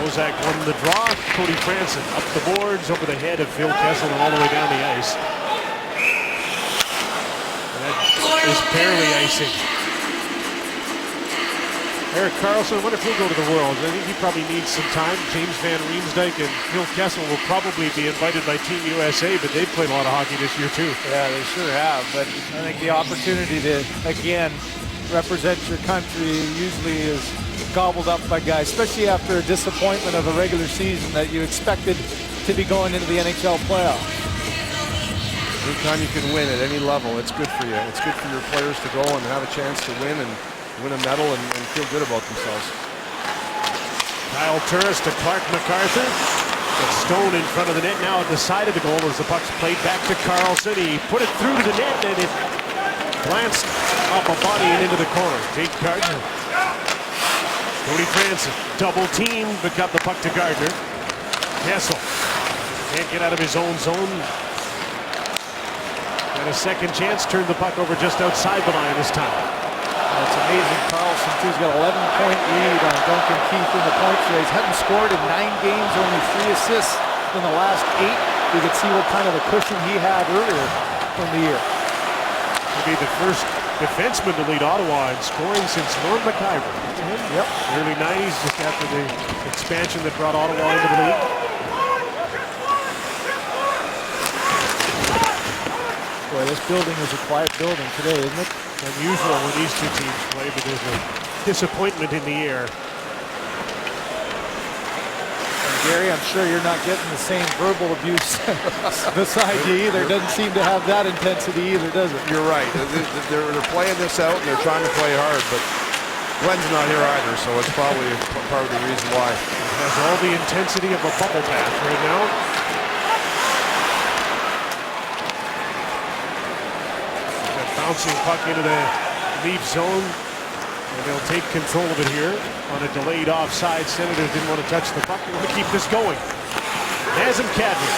[SPEAKER 1] Bozak won the draw. Cody Franson up the boards, over the head of Phil Kessel and all the way down the ice. And that is barely icing. Erik Karlsson, what if he'll go to the Worlds? I think he probably needs some time. James Van Riemsdyk and Phil Kessel will probably be invited by Team USA, but they've played a lot of hockey this year too.
[SPEAKER 2] Yeah, they sure have, but I think the opportunity to, again, represent your country usually is gobbled up by guys, especially after a disappointment of a regular season that you expected to be going into the NHL playoffs.
[SPEAKER 3] Anytime you can win at any level, it's good for you. It's good for your players to go and have a chance to win a medal and feel good about themselves.
[SPEAKER 1] Kyle Turris to Clark MacArthur. Gets Stone in front of the net now at the side of the goal as the puck's played back to Karlsson. He put it through to the net and it glanced off a body and into the corner. Jake Gardner. Cody Franson double team but got the puck to Gardner. Kessel can't get out of his own zone. Got a second chance, turned the puck over just outside the line this time.
[SPEAKER 2] It's amazing. Karlsson, too, has got 11-point lead on Duncan Keith in the points race. Hadn't scored in 9 games, only 3 assists in the last 8. You could see what kind of a cushion he had earlier in the year.
[SPEAKER 1] He'll be the first defenseman to lead Ottawa in scoring since Norm McIver.
[SPEAKER 2] Yep.
[SPEAKER 1] Early 90s, just after the expansion that brought Ottawa into the league.
[SPEAKER 2] Boy, this building is a quiet building today, isn't it?
[SPEAKER 1] Unusual when these two teams play, but there's a disappointment in the air.
[SPEAKER 2] And Gary, I'm sure you're not getting the same verbal abuse beside you either. Doesn't seem to have that intensity either, does it?
[SPEAKER 3] You're right. They're playing this out and they're trying to play hard, but Glenn's not here either, so it's probably part of the reason why.
[SPEAKER 1] It has all the intensity of a bubble bath right now. Bouncing puck into the leaf zone, and they'll take control of it here on a delayed offside. Senators didn't want to touch the puck. They want to keep this going. Nazem Kadri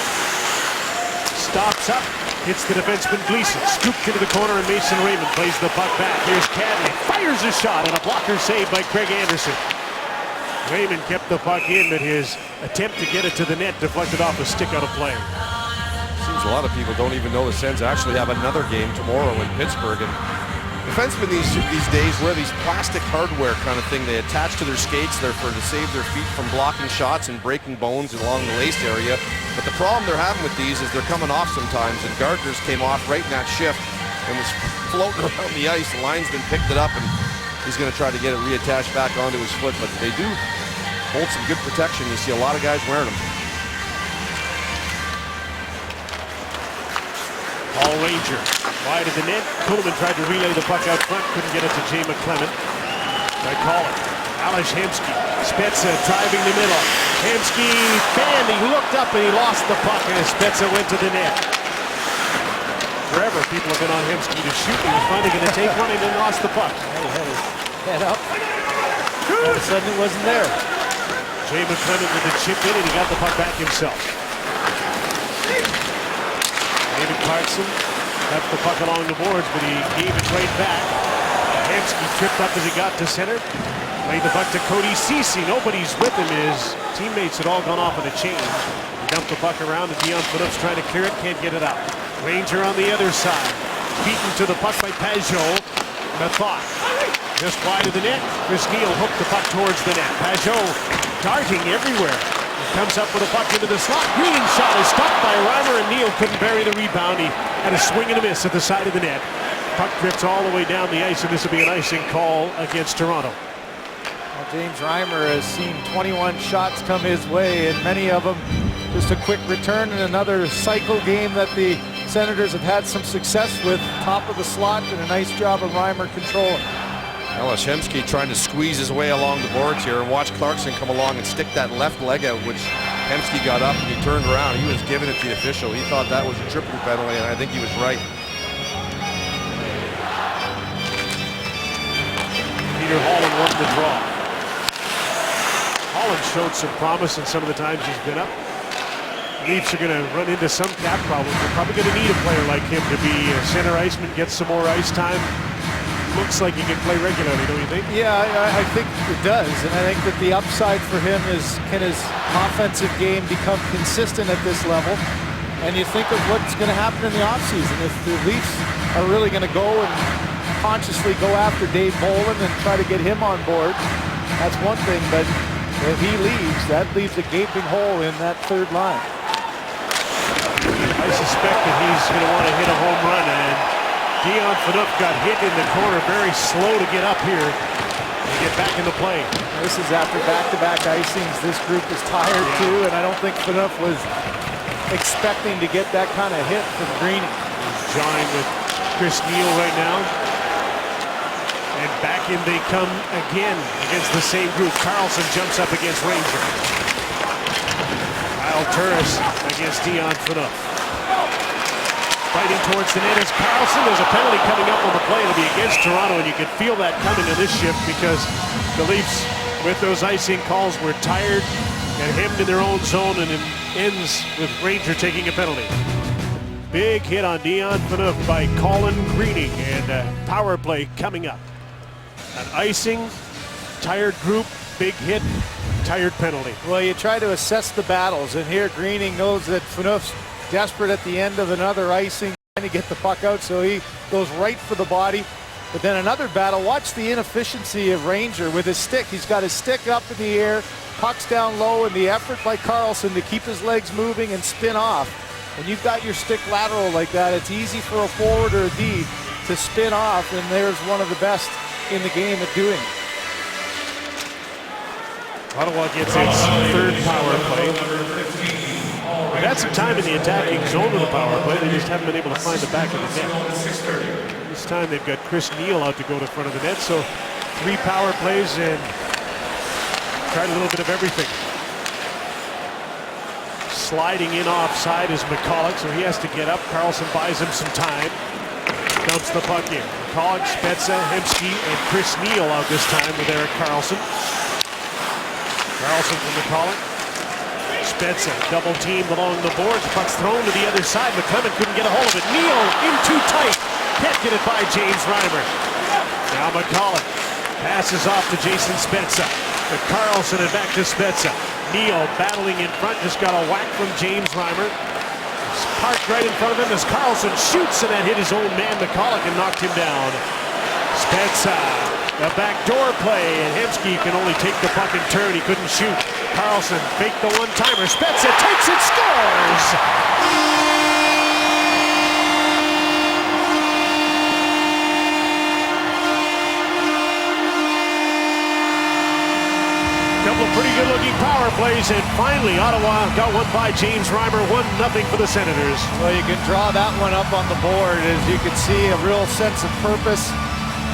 [SPEAKER 1] stops up, hits the defenseman Gleason, scooped into the corner, and Mason Raymond plays the puck back. Here's Kadri, fires a shot, and a blocker saved by Craig Anderson. Raymond kept the puck in, but his attempt to get it to the net deflected off a stick out of play.
[SPEAKER 3] Seems a lot of people don't even know the Sens actually have another game tomorrow in Pittsburgh. And defensemen these days wear these plastic hardware kind of thing they attach to their skates there to save their feet from blocking shots and breaking bones along the laced area. But the problem they're having with these is they're coming off sometimes, and Gardner's came off right in that shift and was floating around the ice. The linesman picked it up and he's going to try to get it reattached back onto his foot, but they do hold some good protection. You see a lot of guys wearing them.
[SPEAKER 1] Paul Ranger wide of the net. Kuhlman tried to relay the puck out front, couldn't get it to Jay McClement. By Collin. Ales Hemsky. Spezza driving the middle. Hemsky fanned, he looked up and he lost the puck, and Spezza went to the net. Forever people have been on Hemsky to shoot. He was finally going to take one and then lost the puck.
[SPEAKER 2] He had his head up. All of a sudden it wasn't there.
[SPEAKER 1] Jay McClement with the chip in, and he got the puck back himself. David Clarkson left the puck along the boards, but he gave it right back. Hemsky tripped up as he got to center. Played the puck to Cody Ceci. Nobody's with him. His teammates had all gone off on a change. He dumped the puck around, and Dion Phillips trying to clear it, can't get it out. Ranger on the other side. Beaten to the puck by Pajot. Mathot just wide of the net. Chris Neal hooked the puck towards the net. Pajot darting everywhere. Comes up with a puck into the slot. Green shot is stopped by Reimer, and Neal couldn't bury the rebound. He had a swing and a miss at the side of the net. Puck drifts all the way down the ice, and this will be an icing call against Toronto.
[SPEAKER 2] Well, James Reimer has seen 21 shots come his way, and many of them just a quick return in another cycle game that the Senators have had some success with. Top of the slot, and a nice job of Reimer controlling.
[SPEAKER 3] Ales Hemsky trying to squeeze his way along the boards here, and watch Clarkson come along and stick that left leg out, which Hemsky got up and he turned around. He was giving it to the official. He thought that was a tripping penalty, and I think he was right.
[SPEAKER 1] Peter Holland won the draw. Holland showed some promise in some of the times he's been up. Leafs are going to run into some cap problems. They're probably going to need a player like him to be a center iceman, get some more ice time. Looks like he can play regularly, don't you think?
[SPEAKER 2] Yeah, I think it does, and I think that the upside for him is, can his offensive game become consistent at this level? And you think of what's going to happen in the offseason. If the Leafs are really going to go and consciously go after Dave Bolland and try to get him on board, that's one thing, but if he leaves, that leaves a gaping hole in that third line.
[SPEAKER 1] I suspect that he's going to want to hit a home run, and Dion Phaneuf got hit in the corner, very slow to get up here and get back into play.
[SPEAKER 2] This is after back-to-back icings. This group is tired too, and I don't think Phaneuf was expecting to get that kind of hit from Greening.
[SPEAKER 1] He's jawing with Chris Neil right now. And back in they come again against the same group. Karlsson jumps up against Ranger. Kyle Turris against Dion Phaneuf. Fighting towards the net is Karlsson. There's a penalty coming up on the play. It'll be against Toronto, and you can feel that coming to this shift because the Leafs, with those icing calls, were tired and hemmed in their own zone, and it ends with Ranger taking a penalty. Big hit on Dion Phaneuf by Colin Greening, and a power play coming up. An icing, tired group, big hit, tired penalty.
[SPEAKER 2] Well, you try to assess the battles, and here Greening knows that Phaneuf's desperate at the end of another icing, trying to get the puck out, so he goes right for the body. But then another battle. Watch the inefficiency of Ranger with his stick. He's got his stick up in the air, puck's down low, and the effort by Karlsson to keep his legs moving and spin off. When you've got your stick lateral like that, it's easy for a forward or a D to spin off, and there's one of the best in the game at doing it.
[SPEAKER 1] Ottawa gets its third power play. They've had some time in the attacking zone of the power play. They just haven't been able to find the back of the net. This time they've got Chris Neil out to go to front of the net. So 3 power plays and tried a little bit of everything. Sliding in offside is McCulloch, so he has to get up. Karlsson buys him some time. Dumps the puck in. McCulloch, Spezza, Hemsky, and Chris Neil out this time with Erik Karlsson. Karlsson from McCulloch. Spezza double teamed along the boards. Puck's thrown to the other side. McClement couldn't get a hold of it. Neil in too tight. Can't get it by James Reimer. Now McCulloch passes off to Jason Spezza. To Karlsson and back to Spezza. Neil battling in front. Just got a whack from James Reimer. Parked right in front of him as Karlsson shoots, and that hit his own man McCulloch and knocked him down. Spezza, the backdoor play, and Hemsky can only take the puck and turn. He couldn't shoot. Karlsson faked the one-timer. Spezza takes it, scores! Couple of pretty good-looking power plays, and finally Ottawa got one by James Reimer. 1-0 for the Senators.
[SPEAKER 2] Well, you can draw that one up on the board. As you can see, a real sense of purpose.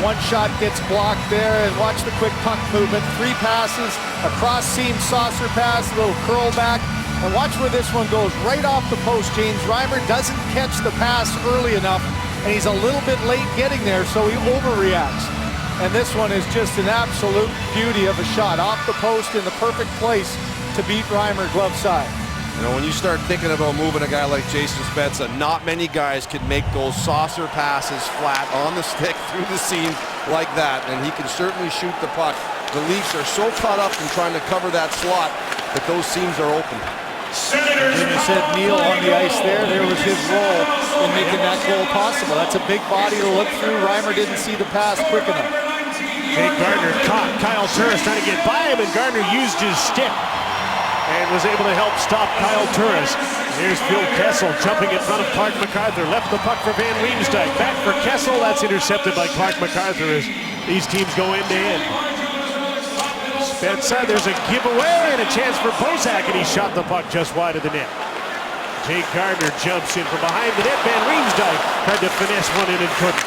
[SPEAKER 2] One shot gets blocked there, and watch the quick puck movement. 3 passes, a cross-seam saucer pass, a little curl back, and watch where this one goes. Right off the post. James Reimer doesn't catch the pass early enough, and he's a little bit late getting there, so he overreacts. And this one is just an absolute beauty of a shot. Off the post in the perfect place to beat Reimer glove side.
[SPEAKER 3] You know, when you start thinking about moving a guy like Jason Spezza, not many guys can make those saucer passes flat on the stick through the seam like that, and he can certainly shoot the puck. The Leafs are so caught up in trying to cover that slot that those seams are open.
[SPEAKER 2] As you said, Neil on the ice there. There was his role in making that goal possible. That's a big body to look through. Reimer didn't see the pass quick enough.
[SPEAKER 1] Jake Gardner caught Kyle Turris trying to get by him, and Gardner used his stick and was able to help stop Kyle Turris. Here's Phil Kessel jumping in front of Clark MacArthur. Left the puck for Van Riemsdyk. Back for Kessel. That's intercepted by Clark MacArthur as these teams go end-to-end. Spezza, there's a giveaway and a chance for Bozak, and he shot the puck just wide of the net. Jake Gardner jumps in from behind the net. Van Riemsdyk tried to finesse one in and couldn't.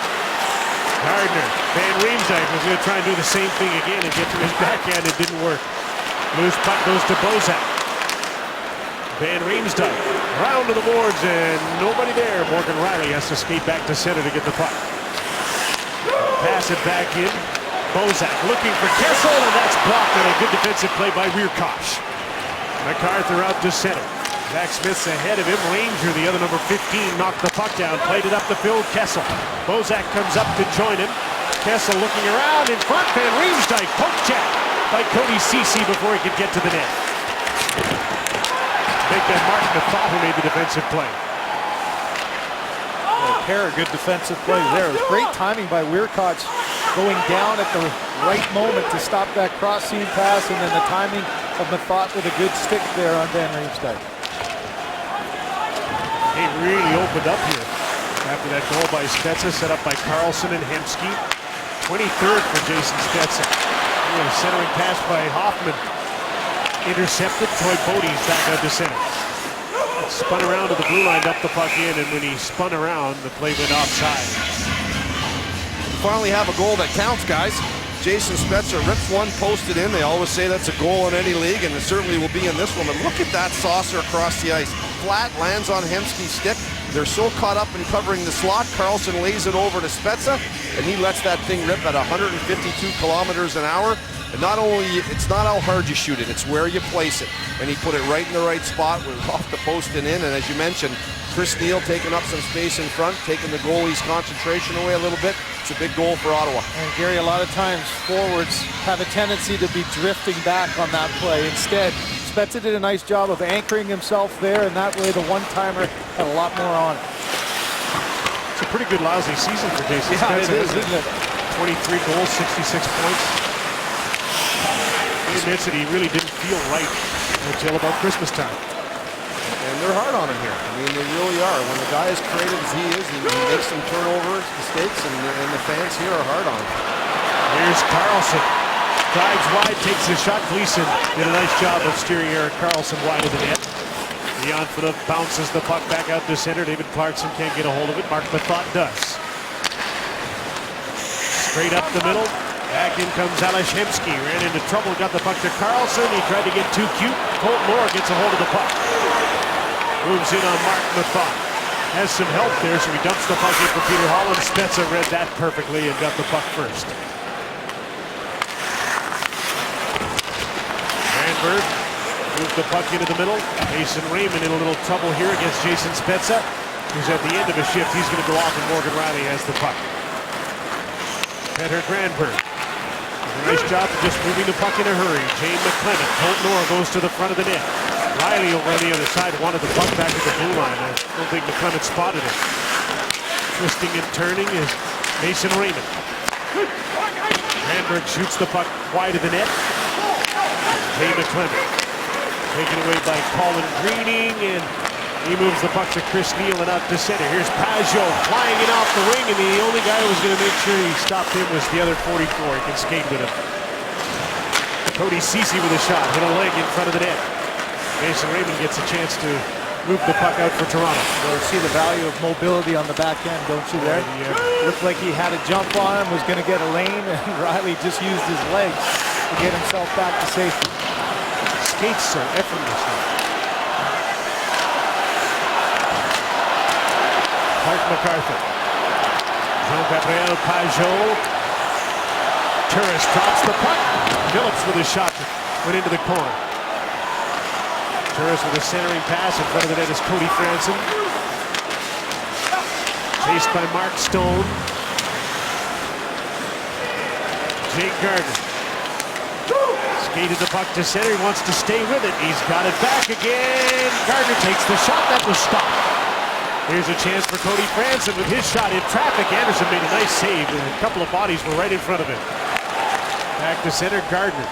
[SPEAKER 1] Gardner, Van Riemsdyk was going to try and do the same thing again and get to his backhand. It didn't work. Loose puck goes to Bozak. Van Riemsdyk round to the boards and nobody there. Morgan Riley has to skate back to center to get the puck. Pass it back in. Bozak looking for Kessel, and that's blocked on a good defensive play by Wierkosh. MacArthur out to center. Zach Smith's ahead of him. Ranger, the other number 15, knocked the puck down, played it up the field. Kessel. Bozak comes up to join him. Kessel looking around in front. Van Riemsdyk poke check by Cody Ceci before he could get to the net. Make that Martin Methot who made the defensive play.
[SPEAKER 2] A pair of good defensive plays there. It was great timing by Weirkoch going down at the right moment to stop that cross-seam pass, and then the timing of Methot with a good stick there on Van Riemsdyk.
[SPEAKER 1] He really opened up here after that goal by Spezza, set up by Carlson and Hemsky. 23rd for Jason Spezza. A centering pass by Hoffman. Intercepted. Troy Bodie's back out to center. Spun around to the blue line, up the puck in, and when he spun around, the play went offside.
[SPEAKER 3] Finally have a goal that counts, guys. Jason Spezza rips one, posted in. They always say that's a goal in any league, and it certainly will be in this one. But look at that saucer across the ice. Flat, lands on Hemsky's stick. They're so caught up in covering the slot. Carlson lays it over to Spezza, and he lets that thing rip at 152 kilometers an hour. And not only, it's not how hard you shoot it, it's where you place it. And he put it right in the right spot, with off the post and in. And as you mentioned, Chris Neil taking up some space in front, taking the goalie's concentration away a little bit. It's a big goal for Ottawa.
[SPEAKER 2] And Gary, a lot of times forwards have a tendency to be drifting back on that play. Instead, Spezza did a nice job of anchoring himself there, and that way the one-timer had a lot more on it.
[SPEAKER 1] It's a pretty good lousy season for Jason
[SPEAKER 2] It
[SPEAKER 1] Spezza,
[SPEAKER 2] is, isn't it?
[SPEAKER 1] 23 goals, 66 points. He admits that he really didn't feel right until about Christmas time.
[SPEAKER 3] And they're hard on him here. I mean, they really are. When the guy is creative as he is, he makes some turnover mistakes, and the fans here are hard on him.
[SPEAKER 1] Here's Carlson. Drives wide, takes the shot. Gleason did a nice job of steering Erik Karlsson wide of the net. Jan Phaneuf bounces the puck back out to center. David Clarkson can't get a hold of it. Mark Methot does. Straight up the middle. Back in comes Ales Hemsky. Ran into trouble, got the puck to Karlsson. He tried to get too cute. Colton Orr gets a hold of the puck. Moves in on Mark Methot. Has some help there, so he dumps the puck in for Peter Holland. Spezza read that perfectly and got the puck first. Randberg moved the puck into the middle. Mason Raymond in a little trouble here against Jason Spezza, who's at the end of a shift. He's going to go off, and Morgan Riley has the puck. Peter Granberg. A nice job of just moving the puck in a hurry. Jane McClement. Colton Orr goes to the front of the net. Riley over on the other side wanted the puck back at the blue line. I don't think McClement spotted it. Twisting and turning is Mason Raymond. Granberg shoots the puck wide of the net. Jay McClement. Taken away by Colin Greening, and he moves the puck to Chris Neil and out to center. Here's Pajot flying in off the wing, and the only guy who was going to make sure he stopped him was the other 44. He can skate with him. Cody Ceci with a shot, hit a leg in front of the net. Mason Raymond gets a chance to move the puck out for Toronto.
[SPEAKER 2] Well, see the value of mobility on the back end, don't you there? Looked like he had a jump on him, was going to get a lane, and Riley just used his legs to get himself back to safety.
[SPEAKER 1] Skates so effortlessly. Clark MacArthur. Jean-Gabriel Pajot. Turris drops the puck. Phillips with a shot went into the corner. Turris with a centering pass. In front of the net is Cody Franson. Chased by Mark Stone. Jake Gardner. Skated the puck to center. He wants to stay with it. He's got it back again. Gardner takes the shot. That was stopped. Here's a chance for Cody Franson with his shot in traffic. Anderson made a nice save, and a couple of bodies were right in front of him. Back to center, Gardner.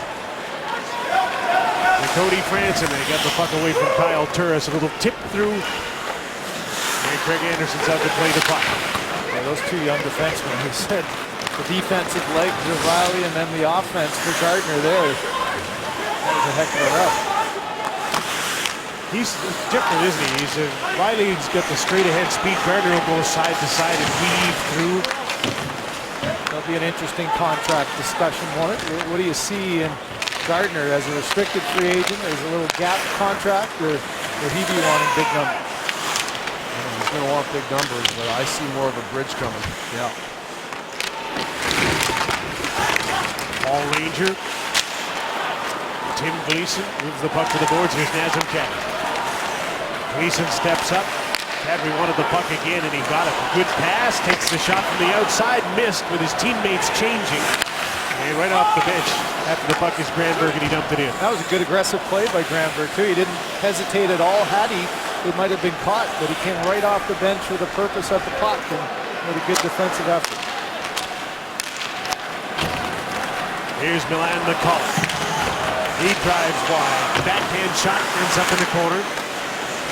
[SPEAKER 1] And Cody Franson, they got the puck away from Kyle Turris. A little tip through. And Craig Anderson's out to play the puck.
[SPEAKER 2] Yeah, those two young defensemen, he said the defensive legs of Riley and then the offense for Gardner there. That was a heck of a rep.
[SPEAKER 1] He's different, isn't he? Riley's got the straight ahead speed. Gardner will go side to side and weave through.
[SPEAKER 2] That'll be an interesting contract discussion, won't it? What do you see in Gardner as a restricted free agent? There's a little gap contract, or would he be wanting big numbers?
[SPEAKER 3] He's going to want big numbers, but I see more of a bridge coming.
[SPEAKER 2] Yeah.
[SPEAKER 1] Paul Ranger. Tim Gleason moves the puck to the boards. Here's Nazem Kadri. Gleason steps up. Kadri wanted the puck again, and he got it. Good pass, takes the shot from the outside, missed with his teammates changing. And right off the bench, after the puck is Granberg, and he dumped it in.
[SPEAKER 2] That was a good aggressive play by Granberg, too. He didn't hesitate at all. Had he, it might have been caught, but he came right off the bench for the purpose of the puck and made a good defensive effort.
[SPEAKER 1] Here's Milan McCullough. He drives wide. Backhand shot ends up in the corner.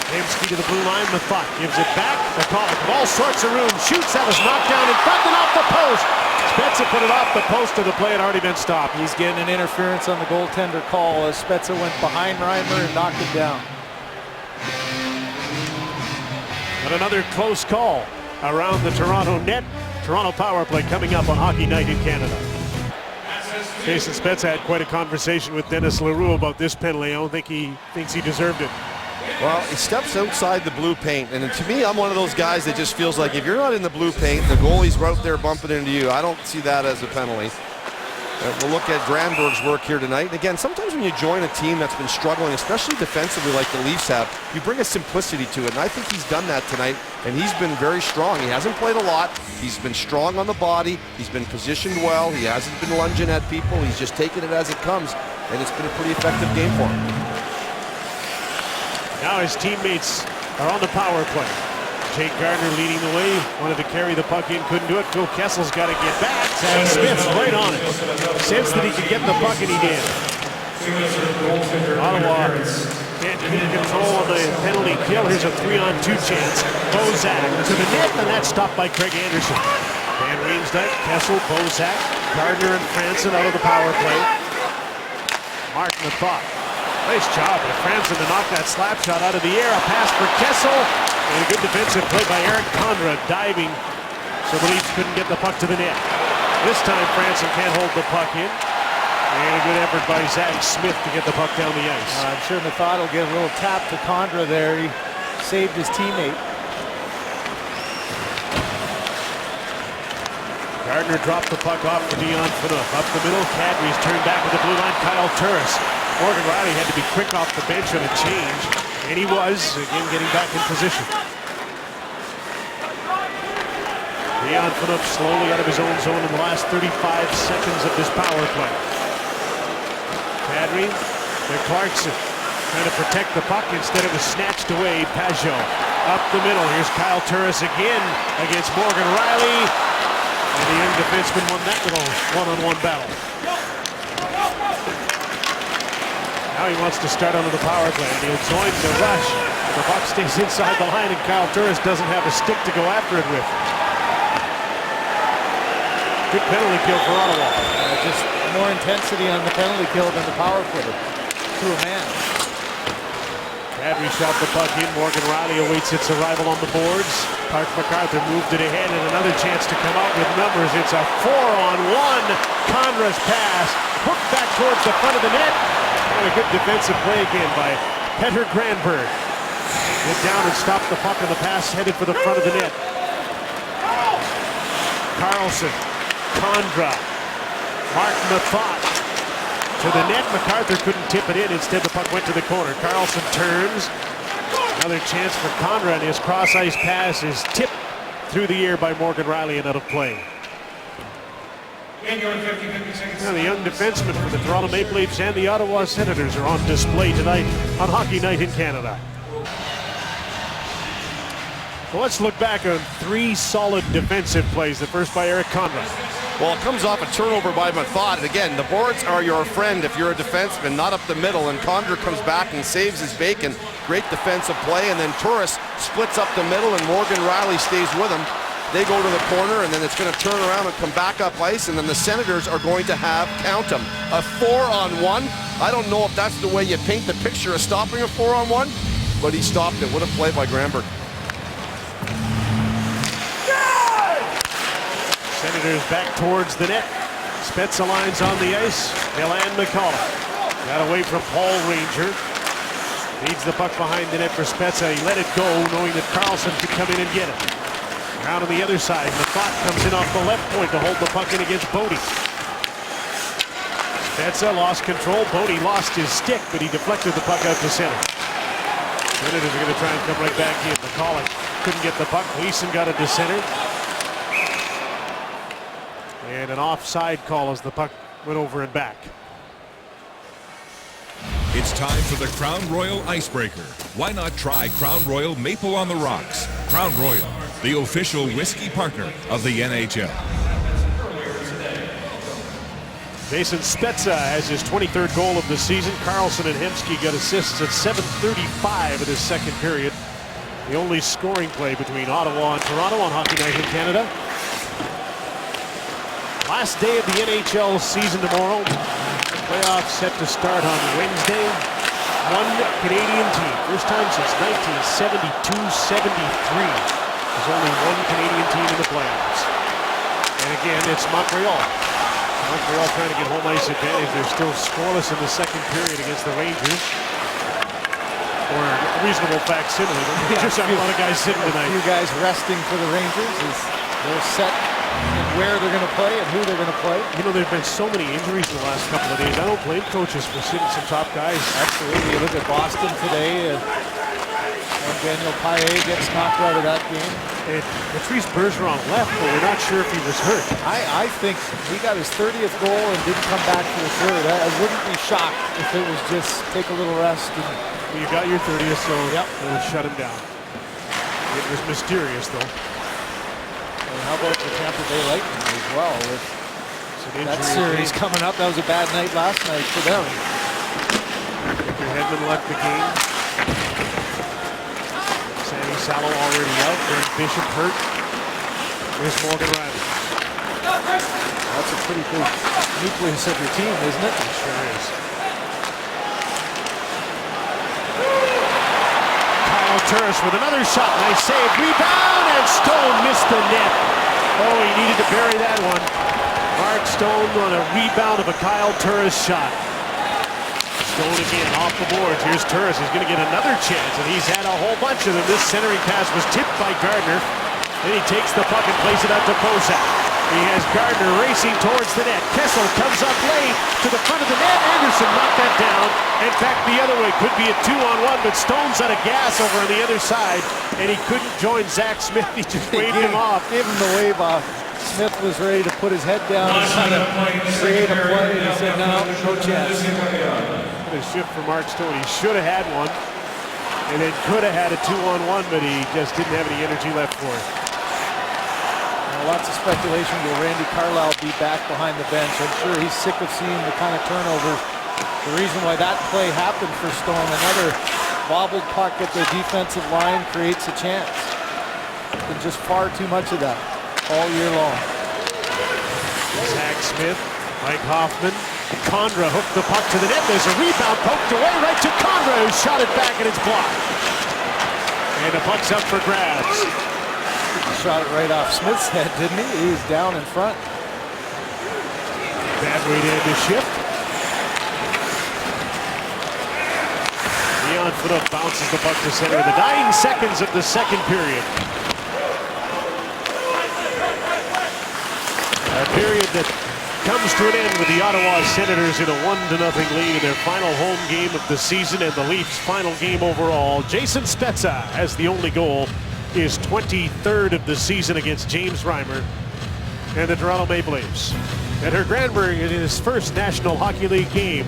[SPEAKER 1] Hemsky to the blue line. Methot gives it back. McCullough from all sorts of room. Shoots. That was knocked down in front and off the post. Spezza put it off the post, and the play had already been stopped.
[SPEAKER 2] He's getting an interference on the goaltender call as Spezza went behind Reimer and knocked him down.
[SPEAKER 1] But another close call around the Toronto net. Toronto power play coming up on Hockey Night in Canada. Jason Spezza had quite a conversation with Dennis Leroux about this penalty. I don't think he thinks he deserved it.
[SPEAKER 3] Well, he steps outside the blue paint, and to me, I'm one of those guys that just feels like if you're not in the blue paint, the goalie's right there bumping into you. I don't see that as a penalty. We'll look at Granberg's work here tonight. And again, sometimes when you join a team that's been struggling, especially defensively like the Leafs have, you bring a simplicity to it, and I think he's done that tonight, and he's been very strong. He hasn't played a lot. He's been strong on the body. He's been positioned well. He hasn't been lunging at people. He's just taken it as it comes, and it's been a pretty effective game for him.
[SPEAKER 1] Now his teammates are on the power play. Jake Gardiner leading the way. Wanted to carry the puck in, couldn't do it. Phil Kessel's got to get back. And Smith's right on it. Sensed that he could get the puck, and he did. Ottawa can't keep control of the penalty kill. Here's a 3-on-2 chance. Bozak to the net, and that's stopped by Craig Anderson. Van Riemsdyk, Kessel, Bozak, Gardiner, and Franson out of the power play. Mark Methot. Nice job by Franson to knock that slap shot out of the air. A pass for Kessel. And a good defensive play by Eric Condra, diving so the Leafs couldn't get the puck to the net. This time Franson can't hold the puck in. And a good effort by Zach Smith to get the puck down the ice.
[SPEAKER 2] I'm sure Methot will get a little tap to Condra there. He saved his teammate.
[SPEAKER 1] Gardiner dropped the puck off for Dion Phaneuf. Up the middle, Kadri's turned back with the blue line. Kyle Turris. Morgan Rielly had to be quick off the bench on a change, and he was, again, getting back in position. Dion Phaneuf slowly out of his own zone in the last 35 seconds of this power play. Kadri to Clarkson, trying to protect the puck. Instead, it was snatched away. Pajot up the middle. Here's Kyle Turris again against Morgan Rielly, and the young defenseman won that little one-on-one battle. Now he wants to start onto the power play, and he'll join the rush. The puck stays inside the line, and Kyle Turris doesn't have a stick to go after it with. Good penalty kill for Ottawa.
[SPEAKER 2] Just more intensity on the penalty kill than the power play to a man.
[SPEAKER 1] Kadri shot the puck in. Morgan Rielly awaits its arrival on the boards. Clark MacArthur moved it ahead, and another chance to come out with numbers. It's a 4-on-1. Condra's pass hooked back towards the front of the net. And a good defensive play again by Petter Granberg. Get down and stop the puck, and the pass headed for the front of the net. Carlson, Condra, Mark Methot to the net. MacArthur couldn't tip it in. Instead, the puck went to the corner. Carlson turns. Another chance for Condra, and his cross-ice pass is tipped through the air by Morgan Rielly and out of play. Now, the young defensemen for the Toronto Maple Leafs and the Ottawa Senators are on display tonight on Hockey Night in Canada. Well, let's look back on 3 solid defensive plays. The first by Eric Condra.
[SPEAKER 3] Well, it comes off a turnover by Methot. And again, the boards are your friend if you're a defenseman, not up the middle. And Condra comes back and saves his bacon. Great defensive play. And then Turris splits up the middle, and Morgan Rielly stays with him. They go to the corner, and then it's going to turn around and come back up ice, and then the Senators are going to have, count them, a 4-on-1. I don't know if that's the way you paint the picture of stopping a 4-on-1, but he stopped it. What a play by Granberg.
[SPEAKER 1] Senators back towards the net. Spezza lines on the ice. Milan McCullough got away from Paul Ranger. Feeds the puck behind the net for Spezza. He let it go, knowing that Carlson could come in and get it. Around on the other side, Methot comes in off the left point to hold the puck in against Bodie. Spezza lost control. Bodie lost his stick, but he deflected the puck out to center. Senators are going to try and come right back in. McCulloch couldn't get the puck. Gleason got it to center. And an offside call as the puck went over and back.
[SPEAKER 6] It's time for the Crown Royal Icebreaker. Why not try Crown Royal Maple on the Rocks? Crown Royal, the official whiskey partner of the NHL.
[SPEAKER 1] Jason Spezza has his 23rd goal of the season. Carlson and Hemsky got assists at 7:35 of this second period. The only scoring play between Ottawa and Toronto on Hockey Night in Canada. Last day of the NHL season tomorrow. Playoffs set to start on Wednesday. One Canadian team, first time since 1972-73. There's only one Canadian team in the playoffs. And again, it's Montreal. Montreal trying to get home ice advantage. They're still scoreless in the second period against the Rangers. Or a reasonable facsimile. The Rangers have a lot of guys sitting tonight.
[SPEAKER 2] A few guys resting for the Rangers as they're set in where they're going to play and who they're going to play.
[SPEAKER 1] You know, there have been so many injuries in the last couple of days. I don't blame coaches for sitting some top guys.
[SPEAKER 2] Absolutely. You look at Boston today, and Daniel Paille gets knocked out of that game.
[SPEAKER 1] And Patrice Bergeron left, but we're not sure if he was hurt.
[SPEAKER 2] I think he got his 30th goal and didn't come back for the third. I wouldn't be shocked if it was just take a little rest. And
[SPEAKER 1] You got your 30th, so
[SPEAKER 2] Yep.
[SPEAKER 1] it'll shut him down. It was mysterious, though.
[SPEAKER 2] and how about the Tampa Bay Lightning as well? With
[SPEAKER 1] It's an
[SPEAKER 2] that
[SPEAKER 1] injury.
[SPEAKER 2] series coming up, that was a bad night last night for them.
[SPEAKER 1] Victor Hedman left the game. Sammy Salo already out. There's Bishop hurt. There's Morgan Riley.
[SPEAKER 2] That's a pretty big nucleus of your team, isn't it?
[SPEAKER 1] It sure is. Kyle Turris with another shot. Nice save. Rebound, and Stone missed the net. Oh, he needed to bury that one. Mark Stone on a rebound of a Kyle Turris shot. Stone again off the boards. Here's Turris. He's going to get another chance, and he's had a whole bunch of them. This centering pass was tipped by Gardner. Then he takes the puck and plays it out to Bozak. He has Gardner racing towards the net. Kessel comes up late to the front of the net. Anderson knocked that down. In fact, the other way could be a 2-on-1, but Stone's out of gas over on the other side, and he couldn't join Zach Smith. He just waved him off.
[SPEAKER 2] Gave him the wave off. Smith was ready to put his head down and kind of create a play, and he said, no chance.
[SPEAKER 1] A shift for Mark Stone. He should have had one, and then could have had a 2-on-1, but he just didn't have any energy left for it.
[SPEAKER 2] Lots of speculation. Will Randy Carlyle be back behind the bench? I'm sure he's sick of seeing the kind of turnovers. The reason why that play happened for Stone, another bobbled puck at the defensive line creates a chance. And just far too much of that all year long.
[SPEAKER 1] Zach Smith, Mike Hoffman, Condra hooked the puck to the net. There's a rebound poked away right to Condra, who shot it back and it's blocked. And the puck's up for grabs.
[SPEAKER 2] Shot it right off Smith's head, didn't he? He was down in front.
[SPEAKER 1] Bad way to end the shift. Leon Fedot bounces the puck to center in the 9 seconds of the second period. A period that comes to an end with the Ottawa Senators in a 1-0 lead in their final home game of the season and the Leafs' final game overall. Jason Spezza has the only goal, his 23rd of the season against James Reimer and the Toronto Maple Leafs. And Herr Granberg in his first National Hockey League game.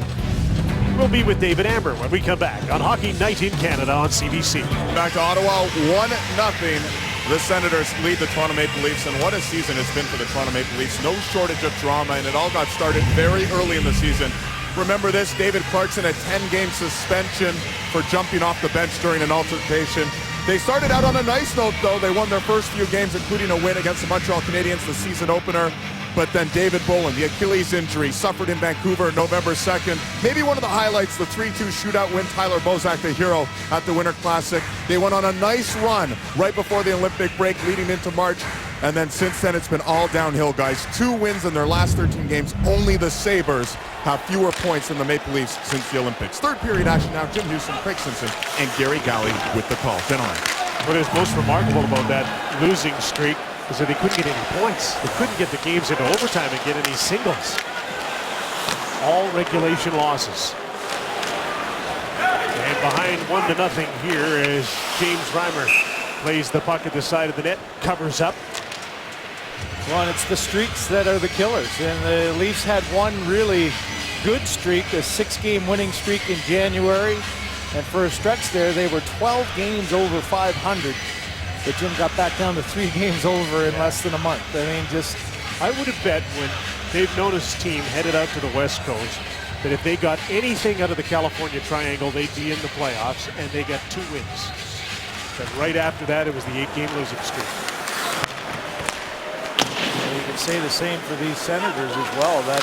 [SPEAKER 1] We'll be with David Amber when we come back on Hockey Night in Canada on CBC.
[SPEAKER 4] Back to Ottawa, 1-0. The Senators lead the Toronto Maple Leafs, and what a season it's been for the Toronto Maple Leafs. No shortage of drama, and it all got started very early in the season. Remember this, David Clarkson, a 10-game suspension for jumping off the bench during an altercation. They started out on a nice note, though. They won their first few games, including a win against the Montreal Canadiens, the season opener. But then David Bolland, the Achilles injury, suffered in Vancouver November 2nd. Maybe one of the highlights, the 3-2 shootout win, Tyler Bozak, the hero, at the Winter Classic. They went on a nice run right before the Olympic break leading into March. And then since then, it's been all downhill, guys. 2 wins in their last 13 games. Only the Sabres have fewer points than the Maple Leafs since the Olympics. Third period action now. Jim Newsom, Craig Simpson, and Gary Galley with the call. Gentlemen.
[SPEAKER 1] What is most remarkable about that losing streak is that they couldn't get any points. They couldn't get the games into overtime and get any singles. All regulation losses. And behind 1-0 here as James Reimer plays the puck at the side of the net, covers up.
[SPEAKER 2] Well, and it's the streaks that are the killers. And the Leafs had one really good streak, a 6-game winning streak in January. And for a stretch there, they were 12 games over 500. But Jim got back down to 3 games over in less than a month. I mean, just...
[SPEAKER 1] I would have bet when Dave Nona's team headed out to the West Coast that if they got anything out of the California Triangle, they'd be in the playoffs, and they got 2 wins. But right after that, it was the 8-game losing streak.
[SPEAKER 2] You can say the same for these Senators as well. That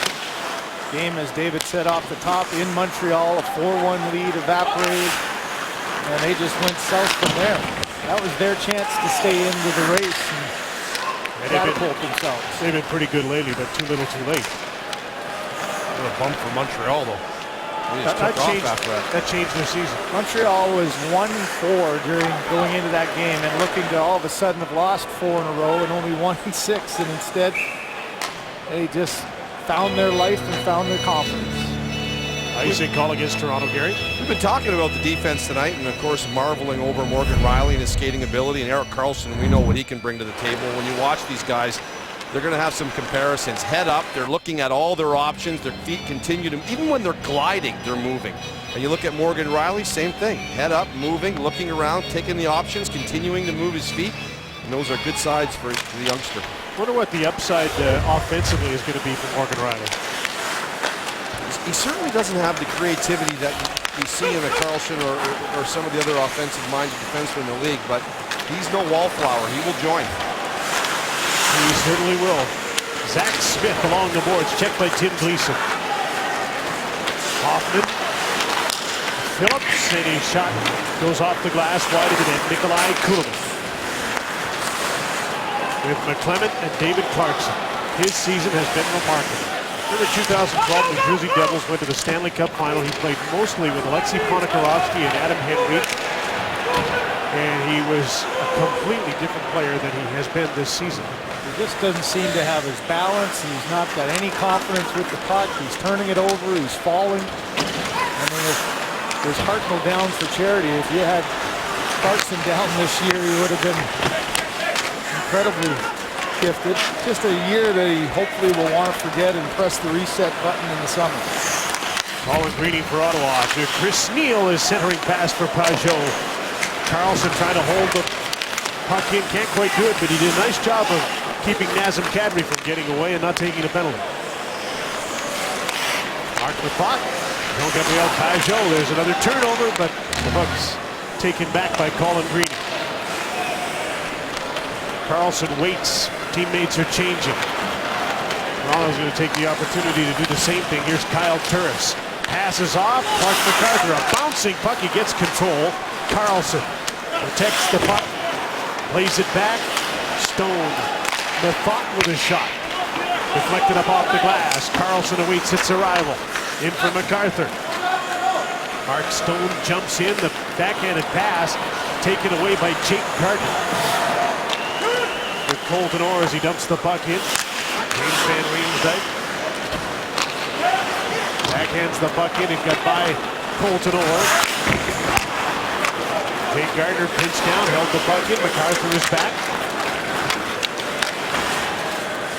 [SPEAKER 2] game, as David said off the top, in Montreal, a 4-1 lead evaporated, and they just went south from there. That was their chance to stay into the race and catapult themselves.
[SPEAKER 1] They've been pretty good lately, but too little too late.
[SPEAKER 3] What a bump for Montreal, though. They just
[SPEAKER 1] That
[SPEAKER 3] took off
[SPEAKER 1] changed,
[SPEAKER 3] after that.
[SPEAKER 1] that changed their season.
[SPEAKER 2] Montreal was 1-4 during going into that game and looking to all of a sudden have lost 4 in a row and only won 6, and instead they just found their life and found their confidence.
[SPEAKER 1] How do you say call against Toronto, Gary?
[SPEAKER 3] We've been talking about the defense tonight and, of course, marveling over Morgan Rielly and his skating ability, and Erik Karlsson. We know what he can bring to the table. When you watch these guys, they're going to have some comparisons. Head up, they're looking at all their options. Their feet continue to, even when they're gliding, they're moving. And you look at Morgan Rielly, same thing. Head up, moving, looking around, taking the options, continuing to move his feet. And those are good sides for the youngster.
[SPEAKER 1] Wonder what the upside offensively is going to be for Morgan Rielly.
[SPEAKER 3] He certainly doesn't have the creativity that you see in a Karlsson or some of the other offensive-minded defensemen in the league, but he's no wallflower. He will join.
[SPEAKER 1] He certainly will. Zach Smith along the boards, checked by Tim Gleason. Hoffman. Phillips, and a shot goes off the glass wide of the net. Nikolai Kulemin. With McClement and David Clarkson. His season has been remarkable. In the 2012 New Jersey Devils went to the Stanley Cup final. He played mostly with Alexei Ponikarovsky and Adam Henry. And he was a completely different player than he has been this season.
[SPEAKER 2] He just doesn't seem to have his balance. He's not got any confidence with the puck. He's turning it over. He's falling. I mean, there's heart no downs for charity. If you had Clarkson down this year, he would have been incredibly gifted. Just a year that he hopefully will want to forget and press the reset button in the summer.
[SPEAKER 1] Colin Greening for Ottawa. Chris Neal is centering pass for Pajot. Karlsson trying to hold the puck in. Can't quite do it, but he did a nice job of keeping Nazem Kadri from getting away and not taking a penalty. Mark the puck. Jean-Gabriel Pajot. There's another turnover, but the puck's taken back by Colin Greening. Karlsson waits. Teammates are changing. Toronto's going to take the opportunity to do the same thing. Here's Kyle Turris. Passes off. Clark MacArthur. A bouncing puck. He gets control. Karlsson protects the puck. Plays it back. Stone. The thought with a shot. Deflected up off the glass. Karlsson awaits its arrival. In for MacArthur. Mark Stone jumps in. The backhanded pass taken away by Jake Gardner. With Colton Orr as he dumps the puck in. James Van Riemsdyk backhands the puck in and got by Colton Orr. Jake Gardner pinched down, held the puck in. MacArthur is back.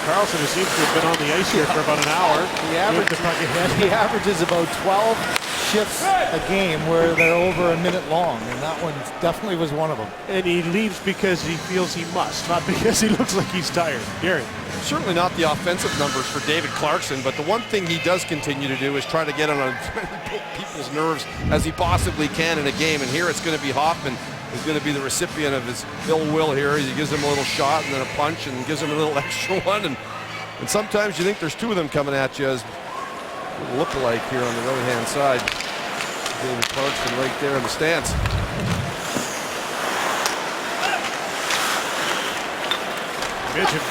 [SPEAKER 1] Karlsson, who seems to have been on the ice here for about an hour.
[SPEAKER 2] He averages about 12 shifts a game where they're over a minute long, and that one definitely was one of them.
[SPEAKER 1] And he leaves because he feels he must, not because he looks like he's tired. Gary.
[SPEAKER 3] Certainly not the offensive numbers for David Clarkson, but the one thing he does continue to do is try to get on as many people's nerves as he possibly can in a game. And here it's going to be Hoffman who's going to be the recipient of his ill will here. He gives him a little shot and then a punch and gives him a little extra one. And sometimes you think there's 2 of them coming at you as a look-alike here on the right-hand side. David Clarkson right there in the stance.
[SPEAKER 1] Mitchell.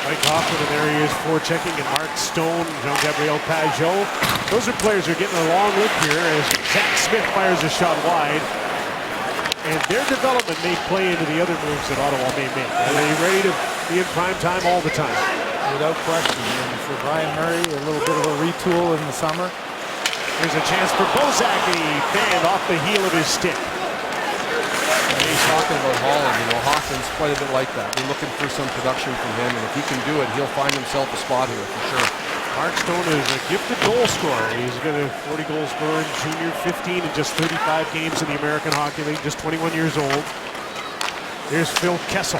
[SPEAKER 1] Mike Hoffman, and there he is forechecking, and Mark Stone, Jean-Gabriel Pajot. Those are players who are getting a long look here as Zach Smith fires a shot wide. And their development may play into the other moves that Ottawa may make. Are they ready to be in prime time all the time?
[SPEAKER 2] Without question. And for Brian Murray, a little bit of a retool in the summer.
[SPEAKER 1] Here's a chance for Bozak, and he fanned off the heel of his stick.
[SPEAKER 3] He's talking about Holland. You know, Hoffman's quite a bit like that. We're looking for some production from him, and if he can do it, he'll find himself a spot here for sure.
[SPEAKER 1] Mark Stone is a gifted goal scorer. He's got a 40 goal scorer in junior, 15 in just 35 games in the American Hockey League, just 21 years old. Here's Phil Kessel.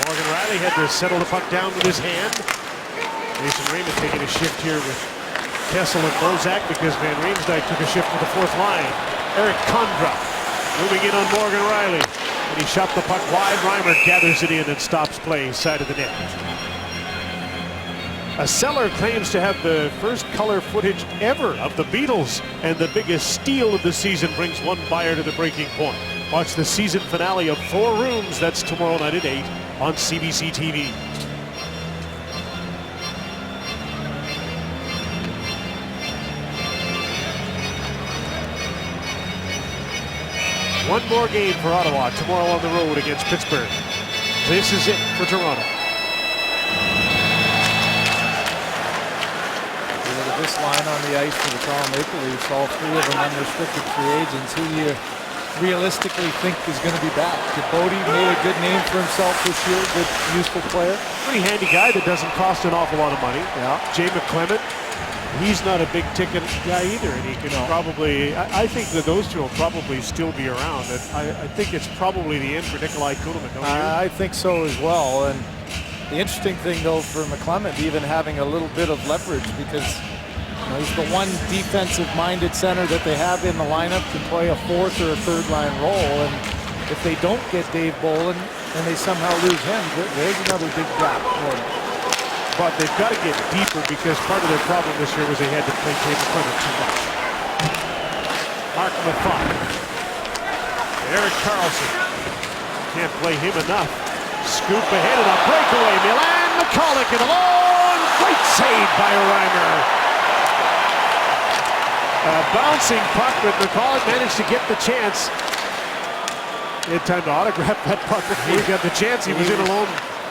[SPEAKER 1] Morgan Riley had to settle the puck down with his hand. Mason Raymond taking a shift here with Kessel and Bozak because Van Riemsdyk took a shift to the fourth line. Eric Condra moving in on Morgan Riley. And he shot the puck wide. Reimer gathers it in and stops play side of the net. A Seller claims to have the first color footage ever of the Beatles, and the biggest steal of the season brings one buyer to the breaking point. Watch the season finale of Four Rooms. That's tomorrow night at 8 on CBC TV. One more game for Ottawa tomorrow on the road against Pittsburgh. This is it for Toronto.
[SPEAKER 2] This line on the ice for the Toronto Maple Leafs, all three of them unrestricted free agents. Who you realistically think is going to be back? Bodie made a good name for himself this year, good, useful player.
[SPEAKER 1] Pretty handy guy that doesn't cost an awful lot of money.
[SPEAKER 2] Yeah.
[SPEAKER 1] Jay McClement, he's not a big ticket guy either, and he can probably, I think that those two will probably still be around. And I think it's probably the end for Nikolai Kulemin, don't you?
[SPEAKER 2] I think so as well. And the interesting thing, though, for McClement, even having a little bit of leverage, because he's the one defensive-minded center that they have in the lineup, can play a fourth or a third-line role. And if they don't get Dave Bolland and they somehow lose him, there's another big gap for them.
[SPEAKER 1] But they've got to get deeper because part of their problem this year was they had to play Jay McClement too much. Mark Mathot. Erik Karlsson. Can't play him enough. Scoop ahead and a breakaway. Milan Michalek in alone. Great save by Reimer. Bouncing puck, but Michalek managed to get the chance. He had time to autograph that puck before he got the chance. He was in alone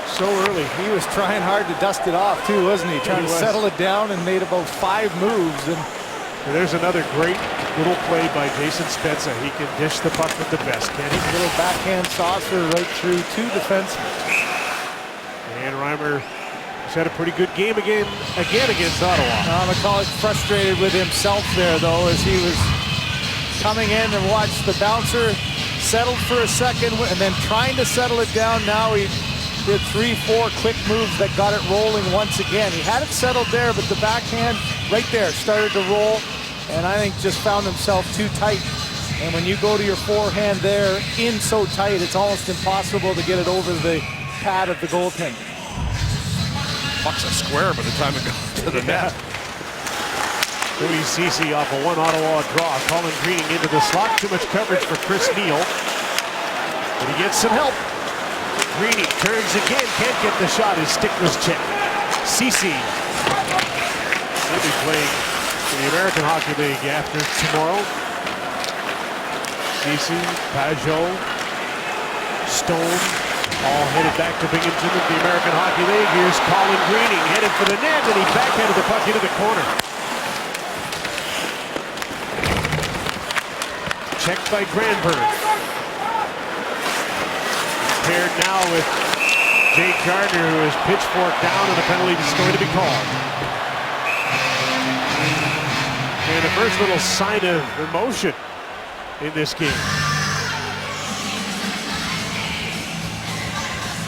[SPEAKER 1] so early.
[SPEAKER 2] He was trying hard to dust it off too, wasn't he? Trying to settle it down and made about 5 moves. And
[SPEAKER 1] there's another great little play by Jason Spezza. He can dish the puck with the best, can he?
[SPEAKER 2] A little backhand saucer right through 2 defensemen.
[SPEAKER 1] And Reimer has had a pretty good game again against Ottawa.
[SPEAKER 2] Michalek frustrated with himself there, though, as he was coming in and watched the bouncer, settled for a second, and then trying to settle it down. Now he did 3-4 quick moves that got it rolling once again. He had it settled there, but the backhand right there started to roll, and I think just found himself too tight. And when you go to your forehand there, in so tight, it's almost impossible to get it over the pad of the goaltender.
[SPEAKER 3] Puck's a square by the time it got to the net.
[SPEAKER 1] Cody Ceci off a 1 Ottawa draw. Colin Greening into the slot. Too much coverage for Chris Neal. But he gets some help. Greening turns again. Can't get the shot. His stick was checked. Ceci will be playing in the American Hockey League after tomorrow. Ceci, Pajot, Stone, all headed back to Binghamton of the American Hockey League. Here's Colin Greening headed for the net, and he backhanded the puck into the corner. Checked by Granberg. Paired now with Jake Gardner, who is pitchforked down, and a penalty is going to be called. And the first little sign of emotion in this game.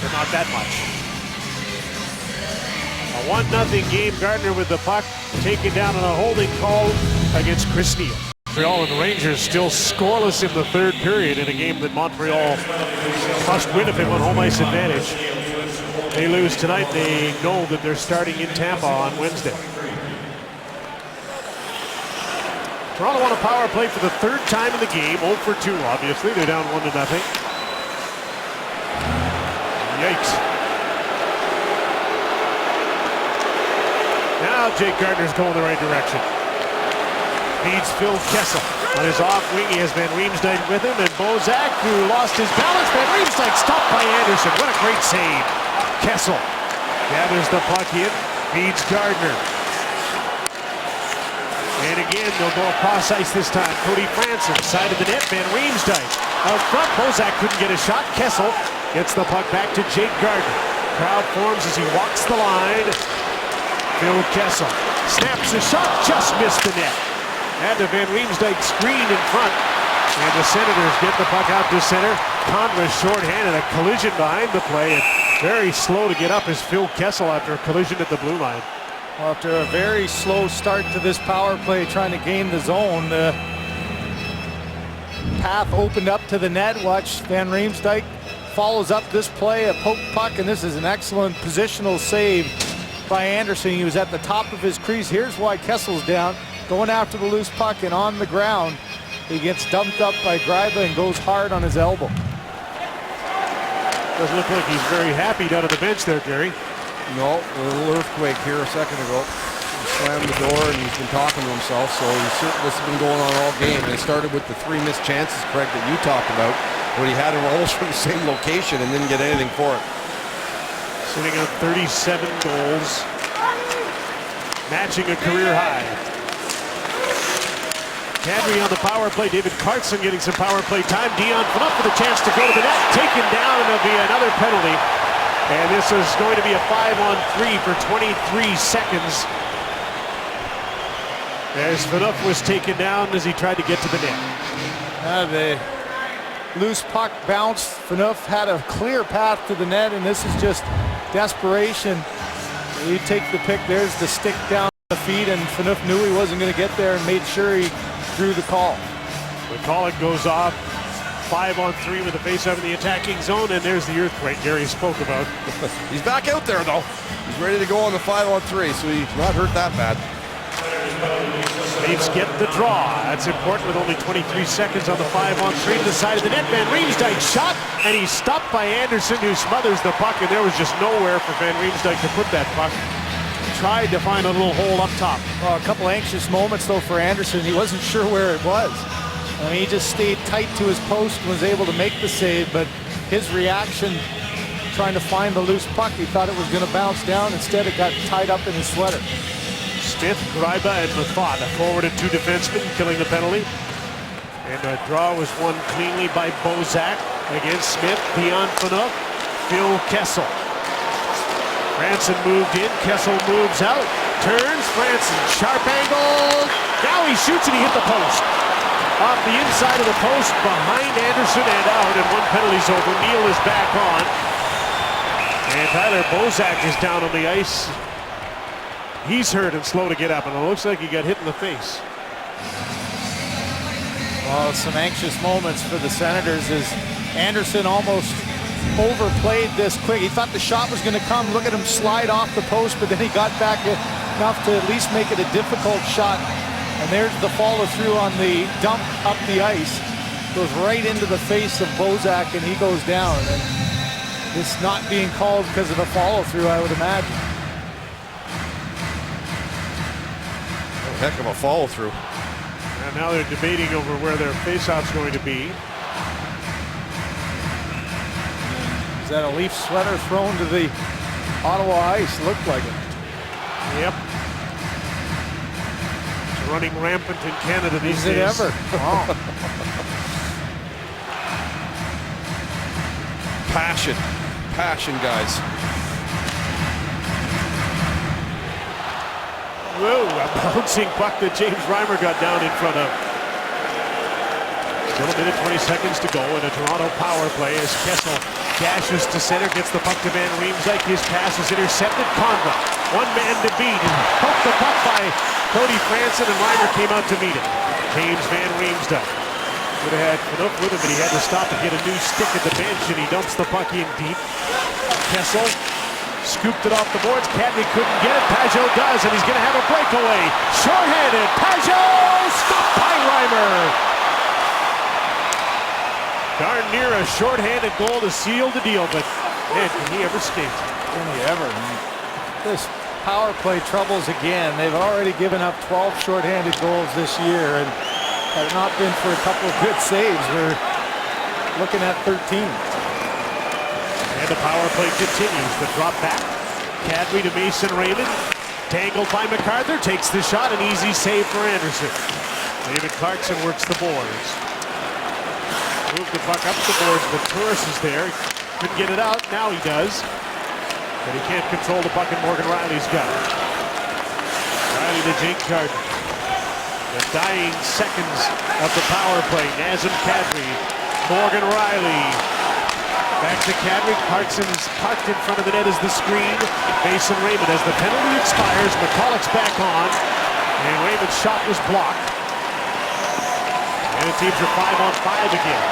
[SPEAKER 1] But not that much. A 1-0 game. Gardner with the puck taken down on a holding call against Chris Neal. Montreal and the Rangers still scoreless in the third period in a game that Montreal must win if they want home ice advantage. They lose tonight. They know that they're starting in Tampa on Wednesday. Toronto on a power play for the 3rd time in the game. 0 for 2, obviously. They're down 1-0. Yikes. Now Jake Gardner's going the right direction. Feeds Phil Kessel. On his off wing, he has Van Riemsdyk with him, and Bozak, who lost his balance. Van Riemsdyk stopped by Anderson. What a great save. Kessel gathers the puck in, feeds Gardner. And again, they'll go across ice this time. Cody Franson, side of the net, Van Riemsdyk. Out front, Bozak couldn't get a shot. Kessel gets the puck back to Jake Gardner. Crowd forms as he walks the line. Phil Kessel snaps a shot, just missed the net. Had the Van Riemsdyk screen in front. And the Senators get the puck out to center. Conra shorthanded, a collision behind the play. And very slow to get up is Phil Kessel after a collision at the blue line.
[SPEAKER 2] Well, after a very slow start to this power play, trying to gain the zone, the path opened up to the net. Watch Van Riemsdyk follows up this play, a poke puck, and this is an excellent positional save by Anderson. He was at the top of his crease. Here's why Kessel's down, going after the loose puck, and on the ground, he gets dumped up by Gryba and goes hard on his elbow.
[SPEAKER 1] Doesn't look like he's very happy down at the bench there, Gary.
[SPEAKER 3] No, a little earthquake here a second ago. He slammed the door and he's been talking to himself, so this has been going on all game. And it started with the 3 missed chances, Craig, that you talked about, where he had them almost from the same location and didn't get anything for it.
[SPEAKER 1] Sitting on 37 goals, matching a career high. Kadri on the power play. David Carson getting some power play time. Dion Phaneuf with a chance to go to the net. Taken down, and there'll be another penalty. And this is going to be a 5-on-3 for 23 seconds. As Phaneuf was taken down as he tried to get to the net.
[SPEAKER 2] The loose puck bounced. Phaneuf had a clear path to the net, and this is just desperation. You take the pick. There's the stick down the feet, and Phaneuf knew he wasn't going to get there and made sure he drew the call.
[SPEAKER 1] The call it goes off. 5-on-3 with a face-off in the attacking zone, and there's the earthquake Gary spoke about.
[SPEAKER 3] He's back out there, though. He's ready to go on the 5-on-3, so he's not hurt that bad.
[SPEAKER 1] Leafs get the draw. That's important with only 23 seconds on the 5-on-3 to the side of the net. Van Riemsdyk shot, and he's stopped by Anderson, who smothers the puck, and there was just nowhere for Van Riemsdyk to put that puck. Tried to find a little hole up top.
[SPEAKER 2] Well, a couple anxious moments, though, for Anderson. He wasn't sure where it was. I mean, he just stayed tight to his post and was able to make the save, but his reaction trying to find the loose puck, he thought it was going to bounce down. Instead, it got tied up in his sweater.
[SPEAKER 1] Smith, Gryba, and Method, a forward and 2 defensemen, killing the penalty. And a draw was won cleanly by Bozak against Smith. Dion Phaneuf, Phil Kessel. Franson moved in, Kessel moves out, turns, Franson, sharp angle. Now he shoots and he hit the post. Off the inside of the post, behind Anderson and out, and 1 penalty's over. Neal is back on. And Tyler Bozak is down on the ice. He's hurt and slow to get up, and it looks like he got hit in the face.
[SPEAKER 2] Well, some anxious moments for the Senators as Anderson almost overplayed this quick. He thought the shot was going to come. Look at him slide off the post, but then he got back enough to at least make it a difficult shot. And there's the follow-through on the dump up the ice. Goes right into the face of Bozak, and he goes down. And this not being called because of a follow-through, I would imagine.
[SPEAKER 3] Oh, heck of a follow-through.
[SPEAKER 1] And now they're debating over where their face-off's going to be.
[SPEAKER 2] Is that a Leaf sweater thrown to the Ottawa ice? Looked like it.
[SPEAKER 1] Yep. Running rampant in Canada these days.
[SPEAKER 2] Is it ever? Wow.
[SPEAKER 3] Passion, guys.
[SPEAKER 1] Whoa, a bouncing puck that James Reimer got down in front of. Still a minute 20 seconds to go in a Toronto power play as Kessel dashes to center, gets the puck to Van Riemsdyk. His pass is intercepted. Conra, 1 man to beat, and poked the puck by Cody Franson, and Reimer came out to meet him. James Van Riemsdyk would have had Phaneuf with him, but he had to stop and get a new stick at the bench, and he dumps the puck in deep. Kessel scooped it off the boards. Kadri couldn't get it. Pajot does, and he's going to have a breakaway. Short-handed. Pajot stopped by Reimer. Darn near a short-handed goal to seal the deal, but man, can he ever skate?
[SPEAKER 2] Can he ever? This power play troubles again. They've already given up 12 short-handed goals this year, and had it not been for a couple of good saves, we're looking at 13.
[SPEAKER 1] And the power play continues. The drop back. Kadri to Mason Raymond. Dangled by MacArthur, takes the shot, an easy save for Anderson. David Clarkson works the boards. Move the puck up the boards, but Turris is there. Couldn't get it out, now he does. But he can't control the puck, and Morgan Riley's got it. Riley to Jake Gardner. The dying seconds of the power play. Nazem Kadri, Morgan Riley. Back to Kadri. Clarkson's parked in front of the net as the screen. Mason Raymond as the penalty expires. McCulloch's back on. And Raymond's shot was blocked. And the teams are 5-on-5 again.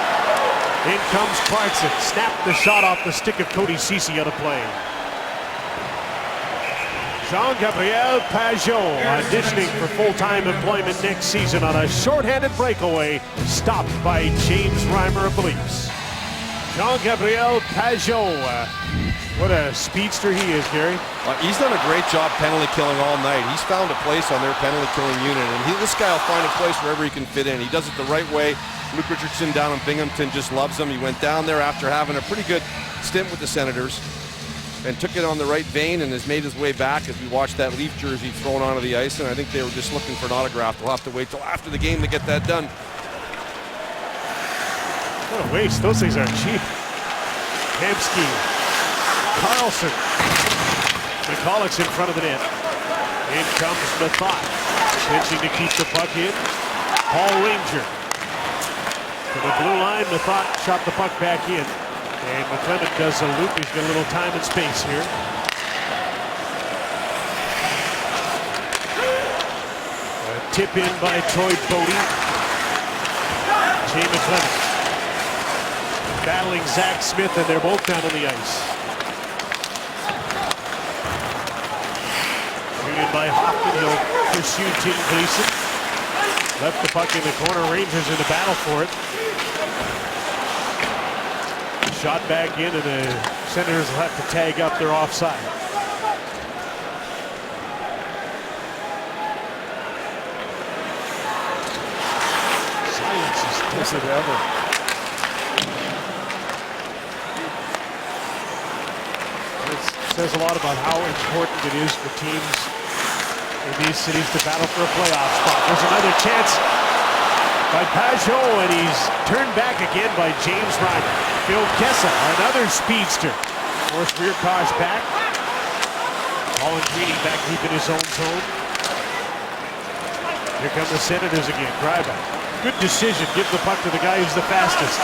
[SPEAKER 1] In comes Clarkson. Snapped the shot off the stick of Cody Ceci out of play. Jean-Gabriel Pageau auditioning for full-time employment next season on a shorthanded breakaway stopped by James Reimer of the Leafs. Jean-Gabriel Pageau, what a speedster he is, Gary.
[SPEAKER 3] He's done a great job penalty killing all night. He's found a place on their penalty killing unit, and this guy will find a place wherever he can fit in. He does it the right way. Luke Richardson down in Binghamton just loves him. He went down there after having a pretty good stint with the Senators and took it on the right vein and has made his way back as we watched that Leaf jersey thrown onto the ice, and I think they were just looking for an autograph. They'll have to wait till after the game to get that done.
[SPEAKER 1] What a waste. Those things aren't cheap. Hemsky, Carlson. McCulloch's in front of the net. In comes Methot. Pinching to keep the puck in. Paul Ranger. To the blue line, Methot shot the puck back in. And McClement does a loop. He's got a little time and space here. A tip in by Troy Bodie. Jay McClement battling Zach Smith, and they're both down on the ice. Union by Hoffman. He'll pursue Tim Gleason. Left the puck in the corner. Rangers in the battle for it. Shot back in, and the Senators will have to tag up their offside. Silence is thick as ever. It says a lot about how important it is for teams in these cities to battle for a playoff spot. There's another chance by Pageau, and he's turned back again by James Reimer. Phil Kessel, another speedster. Forced Wierkosh back. Colin Greening back deep in his own zone. Here come the Senators again. Gryba. Good decision. Give the puck to the guy who's the fastest.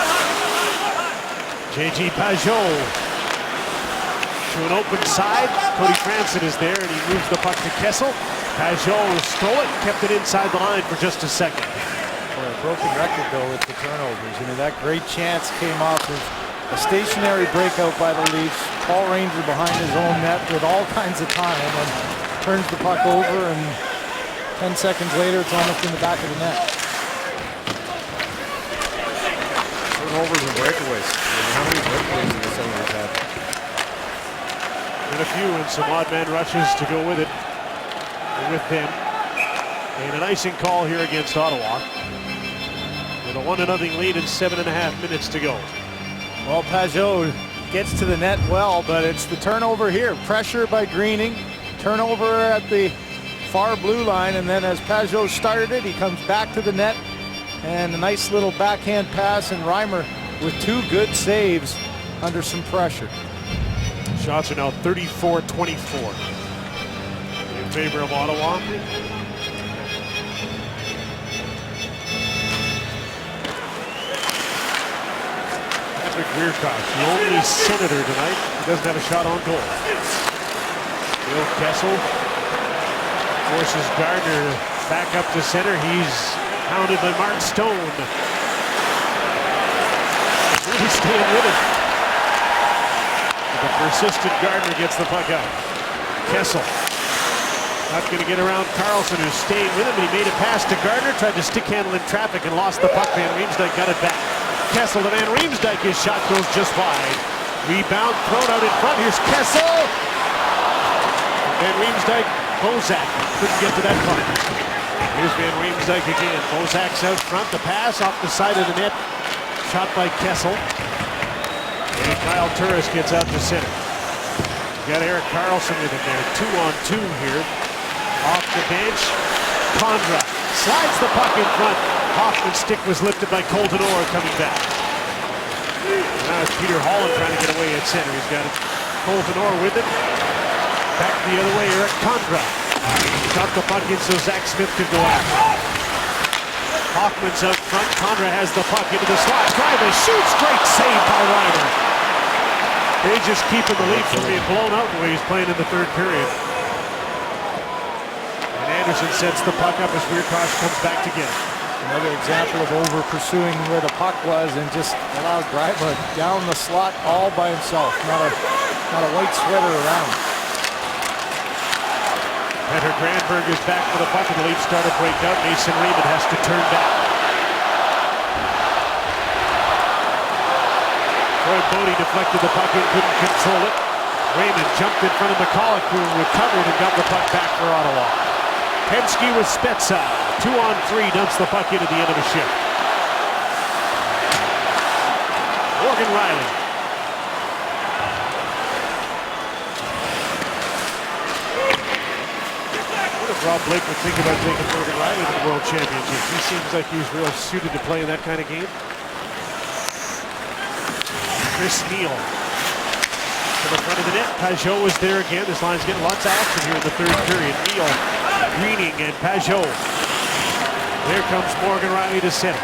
[SPEAKER 1] J.G. Pageau to an open side. Cody Franson is there, and he moves the puck to Kessel. Pageau stole it, kept it inside the line for just a second.
[SPEAKER 2] Boy, a broken record, though, with the turnovers. I mean, that great chance came off of a stationary breakout by the Leafs. Paul Ranger behind his own net with all kinds of time and turns the puck over, and 10 seconds later, it's almost in the back of the net.
[SPEAKER 3] Turnovers and breakaways. How many breakaways have the Senators had?
[SPEAKER 1] And a few, and some odd man rushes to go with it, with them. And an icing call here against Ottawa. With a 1-0 lead and 7.5 minutes to go.
[SPEAKER 2] Well, Pageau gets to the net well, but it's the turnover here. Pressure by Greening. Turnover at the far blue line, and then as Pageau started it, he comes back to the net. And a nice little backhand pass, and Reimer with two good saves under some pressure.
[SPEAKER 1] Shots are now 34-24 in favor of Ottawa. Patrick Wierkosh, the only Senator tonight who doesn't have a shot on goal. Bill Kessel forces Gardner back up to center. He's hounded by Mark Stone. Really staying with it. The persistent Gardner gets the puck out. Kessel not going to get around Carlson, who's staying with him, and he made a pass to Gardner, tried to stick handle in traffic and lost the puck. Van Riemsdyk got it back. Kessel to Van Riemsdyk, his shot goes just wide. Rebound thrown out in front. Here's Kessel. Van Riemsdyk, Bozak couldn't get to that puck. Here's Van Riemsdyk again. Bozak's out front. The pass off the side of the net. Shot by Kessel. And Kyle Turris gets out to center. You got Erik Karlsson with him there. 2-on-2 here. Off the bench, Condra slides the puck in front. Hoffman's stick was lifted by Colton Orr coming back. Now it's Peter Holland trying to get away at center. He's got Colton Orr with him. Back the other way, Eric Condra. Got the puck in so Zach Smith could go after. Hoffman's up front. Condra has the puck into the slot. Driver shoots. Great save by Reimer. They just keeping the lead from being blown out the way he's playing in the third period. And Anderson sets the puck up as Weirkosh comes back to get it.
[SPEAKER 2] Another example of over pursuing where the puck was and just allowed Greiba down the slot all by himself. Not a white sweater around.
[SPEAKER 1] Peter Granberg is back for the puck and the Leafs start to break out. Mason Raymond has to turn back. Troy Bodie deflected the puck and couldn't control it. Raymond jumped in front of McCulloch, who recovered and got the puck back for Ottawa. Penske with Spezza. 2-on-3, dumps the puck in at the end of the shift. Morgan Rielly. What if Rob Blake would think about taking Morgan Rielly to the World Championship? He seems like he's real suited to play in that kind of game. Chris Neal to the front of the net. Pajot was there again. This line's getting lots of action here in the third period. Neal, Greening, and Pajot. There comes Morgan Rielly to center.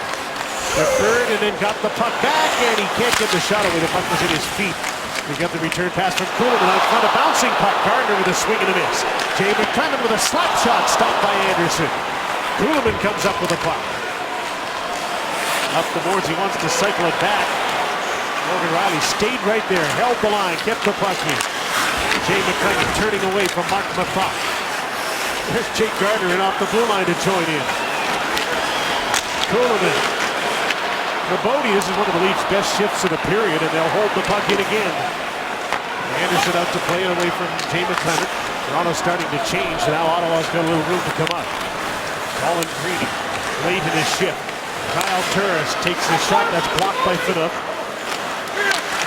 [SPEAKER 1] The third, and then got the puck back, and he can't get the shot away. The puck was at his feet. He got the return pass from Kuhlman out front. A bouncing puck. Gardner with a swing and a miss. Jay McClellan with a slap shot stopped by Anderson. Kuhlman comes up with a puck. Up the boards. He wants to cycle it back. Morgan Rielly stayed right there, held the line, kept the puck in. Jay McClellan turning away from Mark McCulloch. There's Jake Gardner in off the blue line to join in. Kuhlman. Bodie, this is one of the Leafs' best shifts of the period, and they'll hold the puck in again. Anderson out to play it away from Jay McClellan. Toronto's starting to change. Now Ottawa's got a little room to come up. Colin Greening late in his shift. Kyle Turris takes the shot. That's blocked by Phaneuf.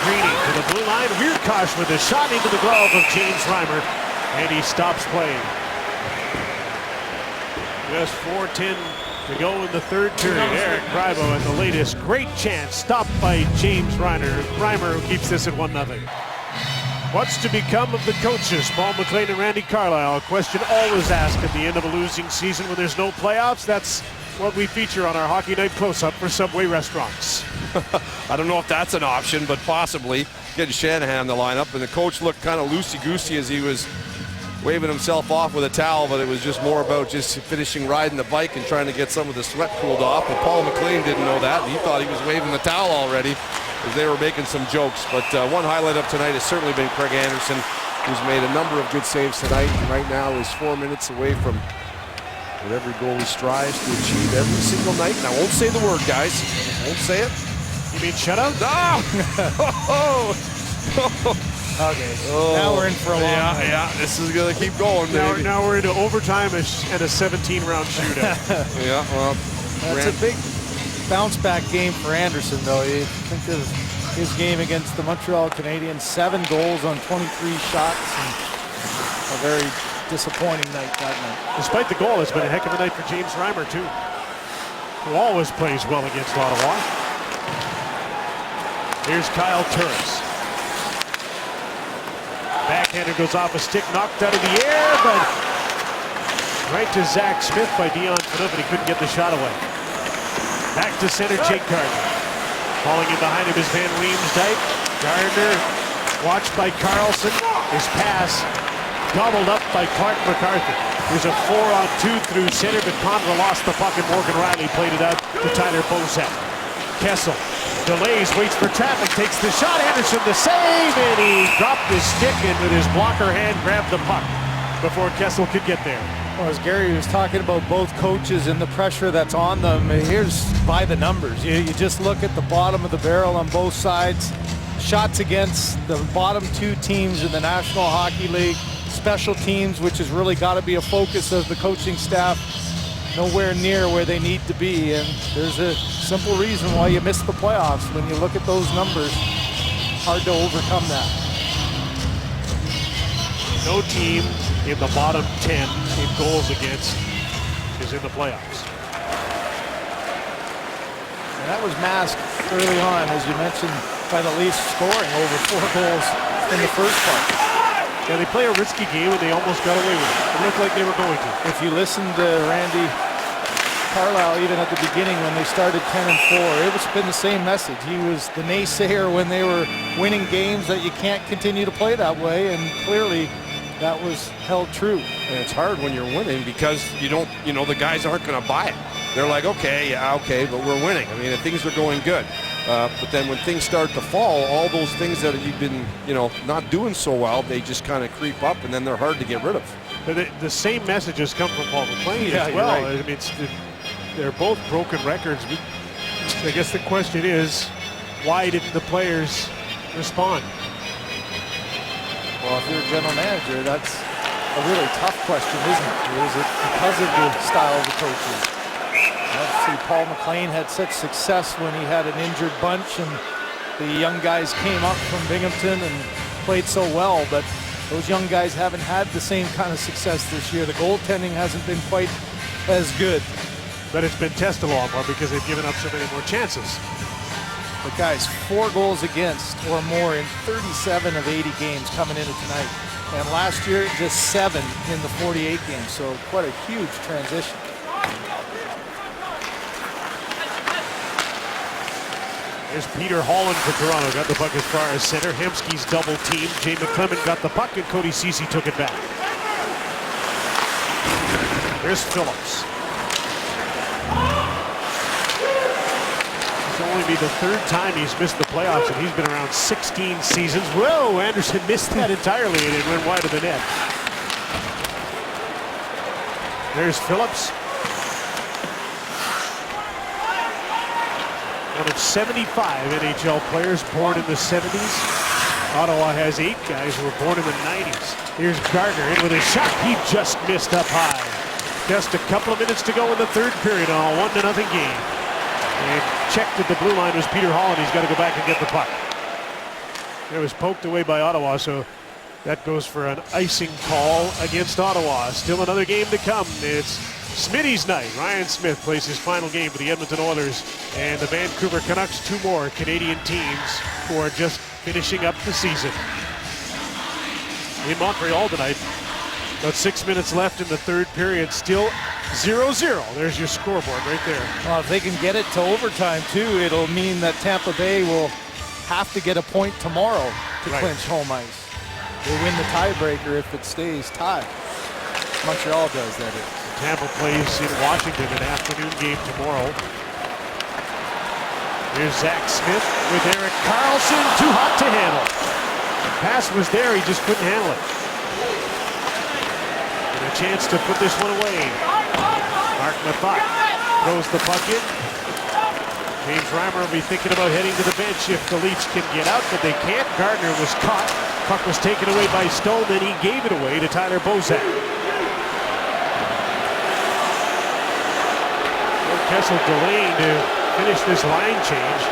[SPEAKER 1] Greening to the blue line. Weirkosh with a shot into the glove of James Reimer, and he stops playing. Just 4:10 to go in the third period. Eric Greiba at the latest. Great chance. Stopped by James Reimer, who keeps this at 1-0. What's to become of the coaches? Paul McLean and Randy Carlyle. A question always asked at the end of a losing season when there's no playoffs. That's what we feature on our Hockey Night Close-Up for Subway Restaurants.
[SPEAKER 3] I don't know if that's an option, but possibly getting Shanahan in the lineup. And the coach looked kind of loosey-goosey as he was waving himself off with a towel, but it was just more about just finishing riding the bike and trying to get some of the sweat cooled off. But Paul McLean didn't know that. He thought he was waving the towel already as they were making some jokes. But one highlight of tonight has certainly been Craig Anderson, who's made a number of good saves tonight, and right now is 4 minutes away from what every goalie strives to achieve every single night. And I won't say the word, guys. I won't say it.
[SPEAKER 1] You mean shutout?
[SPEAKER 3] No!
[SPEAKER 2] Okay, now we're in for a long night.
[SPEAKER 3] Yeah, this is going to keep going, baby.
[SPEAKER 1] Now we're into overtime and a 17-round shootout.
[SPEAKER 3] Yeah, well,
[SPEAKER 2] That's a big bounce-back game for Anderson, though. You think of his game against the Montreal Canadiens, 7 goals on 23 shots, and a very disappointing night that night.
[SPEAKER 1] Despite the goal, it's been a heck of a night for James Reimer, too, who always plays well against Ottawa. Here's Kyle Turris. Backhander goes off a stick, knocked out of the air, but right to Zach Smith by Dion Phaneuf, but he couldn't get the shot away. Back to center, Jake Gardner. Falling in behind him is Van Riemsdyk. Gardner, watched by Carlson. His pass gobbled up by Clark McCarthy. There's a 4-on-2 through center, but Condra lost the puck, and Morgan Rielly played it out to Tyler Bozak. Kessel delays, waits for traffic, takes the shot. Anderson the save, and he dropped his stick and with his blocker hand grabbed the puck before Kessel could get there.
[SPEAKER 2] Well, as Gary was talking about both coaches and the pressure that's on them, here's by the numbers. You just look at the bottom of the barrel on both sides. Shots against the bottom 2 teams in the National Hockey League. Special teams, which has really got to be a focus of the coaching staff, nowhere near where they need to be, and there's a simple reason why you miss the playoffs. When you look at those numbers, hard to overcome that.
[SPEAKER 1] No team in the bottom 10 in goals against is in the playoffs.
[SPEAKER 2] And that was masked early on, as you mentioned, by the Leafs scoring over 4 goals in the first part.
[SPEAKER 1] Yeah, they play a risky game and they almost got away with it. It looked like they were going to.
[SPEAKER 2] If you listen to Randy Carlyle, even at the beginning when they started 10-4, it was been the same message. He was the naysayer when they were winning games that you can't continue to play that way, and clearly that was held true.
[SPEAKER 3] And it's hard when you're winning because you don't, the guys aren't going to buy it. They're like, okay, but we're winning. I mean, things are going good. But then when things start to fall, all those things that you've been, not doing so well, they just kind of creep up, and then they're hard to get rid of.
[SPEAKER 1] But the same messages come from Paul McLean
[SPEAKER 2] Yeah,
[SPEAKER 1] as well.
[SPEAKER 2] right.
[SPEAKER 1] I mean, they're both broken records. I guess the question is, why didn't the players respond?
[SPEAKER 2] Well, if you're a general manager, that's a really tough question, isn't it? Is it because of the style of the coaches? See, Paul McLean had such success when he had an injured bunch and the young guys came up from Binghamton and played so well, but those young guys haven't had the same kind of success this year. The goaltending hasn't been quite as good.
[SPEAKER 1] But it's been tested a lot more because they've given up so many more chances.
[SPEAKER 2] But guys, 4 goals against or more in 37 of 80 games coming into tonight. And last year, just 7 in the 48 games, so quite a huge transition.
[SPEAKER 1] Here's Peter Holland for Toronto. Got the puck as far as center. Hemsky's double team. Jay McClement got the puck and Cody Ceci took it back. Here's Phillips. It's only be the 3rd time he's missed the playoffs, and he's been around 16 seasons. Whoa, Anderson missed that entirely and it went wide of the net. There's Phillips. One of 75 NHL players born in the 70s. Ottawa has 8 guys who were born in the 90s. Here's Gardner in with a shot. He just missed up high. Just a couple of minutes to go in the 3rd period on a 1-0 game. And checked at the blue line was Peter Holland. He's got to go back and get the puck. It was poked away by Ottawa, so that goes for an icing call against Ottawa. Still another game to come. It's Smitty's night. Ryan Smith plays his final game for the Edmonton Oilers and the Vancouver Canucks, 2 more Canadian teams who are just finishing up the season. In Montreal tonight, about 6 minutes left in the 3rd period, still 0-0. There's your scoreboard right there.
[SPEAKER 2] Well, if they can get it to overtime too, it'll mean that Tampa Bay will have to get a point tomorrow to clinch home ice. They win the tiebreaker if it stays tied. Montreal does that.
[SPEAKER 1] Tampa plays in Washington, an afternoon game tomorrow. Here's Zach Smith with Erik Karlsson, too hot to handle. The pass was there, he just couldn't handle it. And a chance to put this one away. Mark Methot throws the puck in. James Reimer will be thinking about heading to the bench if the Leafs can get out, but they can't. Gardner was caught. Puck was taken away by Stone, then he gave it away to Tyler Bozak. Kessel delaying to finish this line change.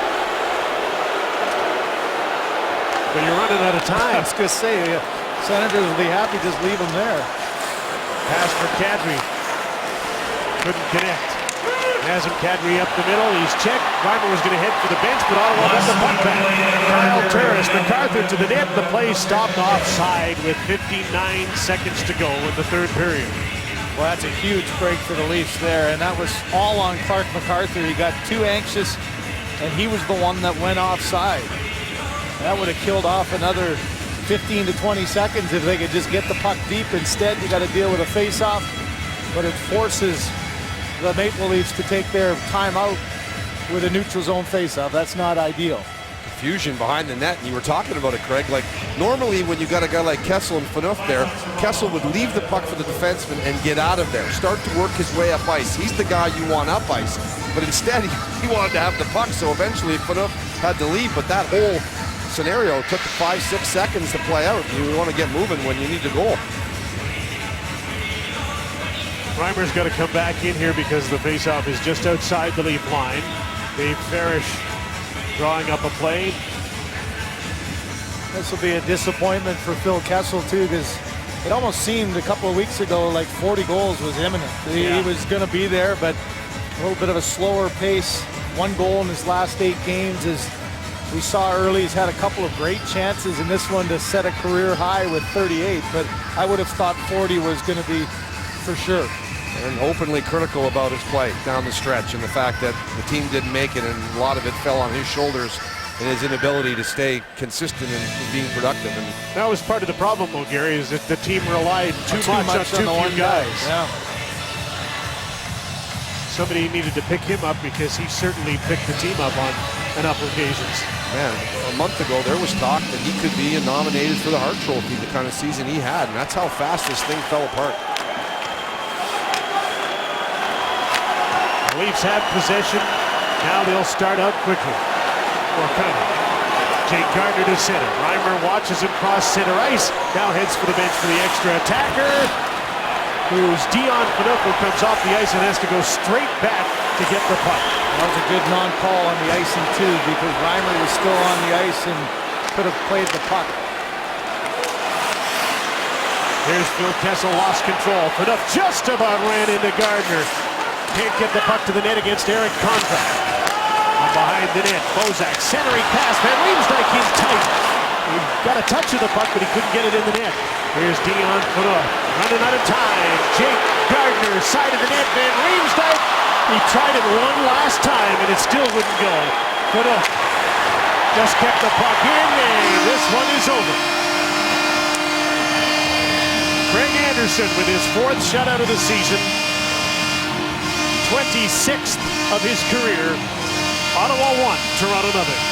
[SPEAKER 1] But you're running out of time.
[SPEAKER 2] I was going to say, Senators will be happy just leave him there.
[SPEAKER 1] Pass for Kadri. Couldn't connect. Has him Kadri up the middle. He's checked. Reimer was going to head for the bench, but Ottawa got the puck back. Kyle Turris, MacArthur to the net. The play stopped offside with 59 seconds to go in the 3rd period.
[SPEAKER 2] Well, that's a huge break for the Leafs there, and that was all on Clark MacArthur. He got too anxious, and he was the one that went offside. That would have killed off another 15 to 20 seconds if they could just get the puck deep. Instead, you got to deal with a face-off, but it forces the Maple Leafs to take their time out with a neutral zone face-off. That's not ideal.
[SPEAKER 3] Confusion behind the net, and you were talking about it, Craig. Like, normally when you got a guy like Kessel and Phaneuf there, Kessel would leave the puck for the defenseman and get out of there, start to work his way up ice. He's the guy you want up ice, but instead he wanted to have the puck, so eventually Phaneuf had to leave, but that whole scenario took 5-6 seconds to play out. You want to get moving when you need a goal.
[SPEAKER 1] Reimer's got to come back in here because the faceoff is just outside the Leaf line. Dave Farish drawing up a play.
[SPEAKER 2] This will be a disappointment for Phil Kessel too, because It almost seemed a couple of weeks ago like 40 goals was imminent. He was going to be there, but a little bit of a slower pace. 1 goal in his last 8 games. As we saw early, he's had a couple of great chances in this one to set a career high with 38, but I would have thought 40 was going to be for sure.
[SPEAKER 3] And openly critical about his play down the stretch and the fact that the team didn't make it, and a lot of it fell on his shoulders and his inability to stay consistent in being productive. And
[SPEAKER 1] That was part of the problem, though, Gary, is that the team relied too much on too few guys.
[SPEAKER 2] Yeah.
[SPEAKER 1] Somebody needed to pick him up because he certainly picked the team up on enough occasions.
[SPEAKER 3] man, a month ago there was talk that he could be nominated for the Hart Trophy, the kind of season he had, and that's how fast this thing fell apart.
[SPEAKER 1] The Leafs have possession. Now they'll start out quickly. Or kind of. Jake Gardiner to center. Reimer watches him cross center ice. Now heads for the bench for the extra attacker, who's Dion Phaneuf, who comes off the ice and has to go straight back to get the puck.
[SPEAKER 2] That was a good non-call on the icing too, because Reimer was still on the ice and could have played the puck.
[SPEAKER 1] Here's Phil Kessel, lost control. Phaneuf just about ran into Gardiner. Can't get the puck to the net against Eric Conrad. From behind the net, Bozak centering pass. Van Riemsdyk in tight. He got a touch of the puck, but he couldn't get it in the net. Here's Dion Phaneuf running out of time. Jake Gardiner, side of the net. Van Riemsdyk. He tried it one last time, and it still wouldn't go. Phaneuf just kept the puck in, and this one is over. Craig Anderson with his 4th shutout of the season. 26th of his career. Ottawa 1, Toronto 0.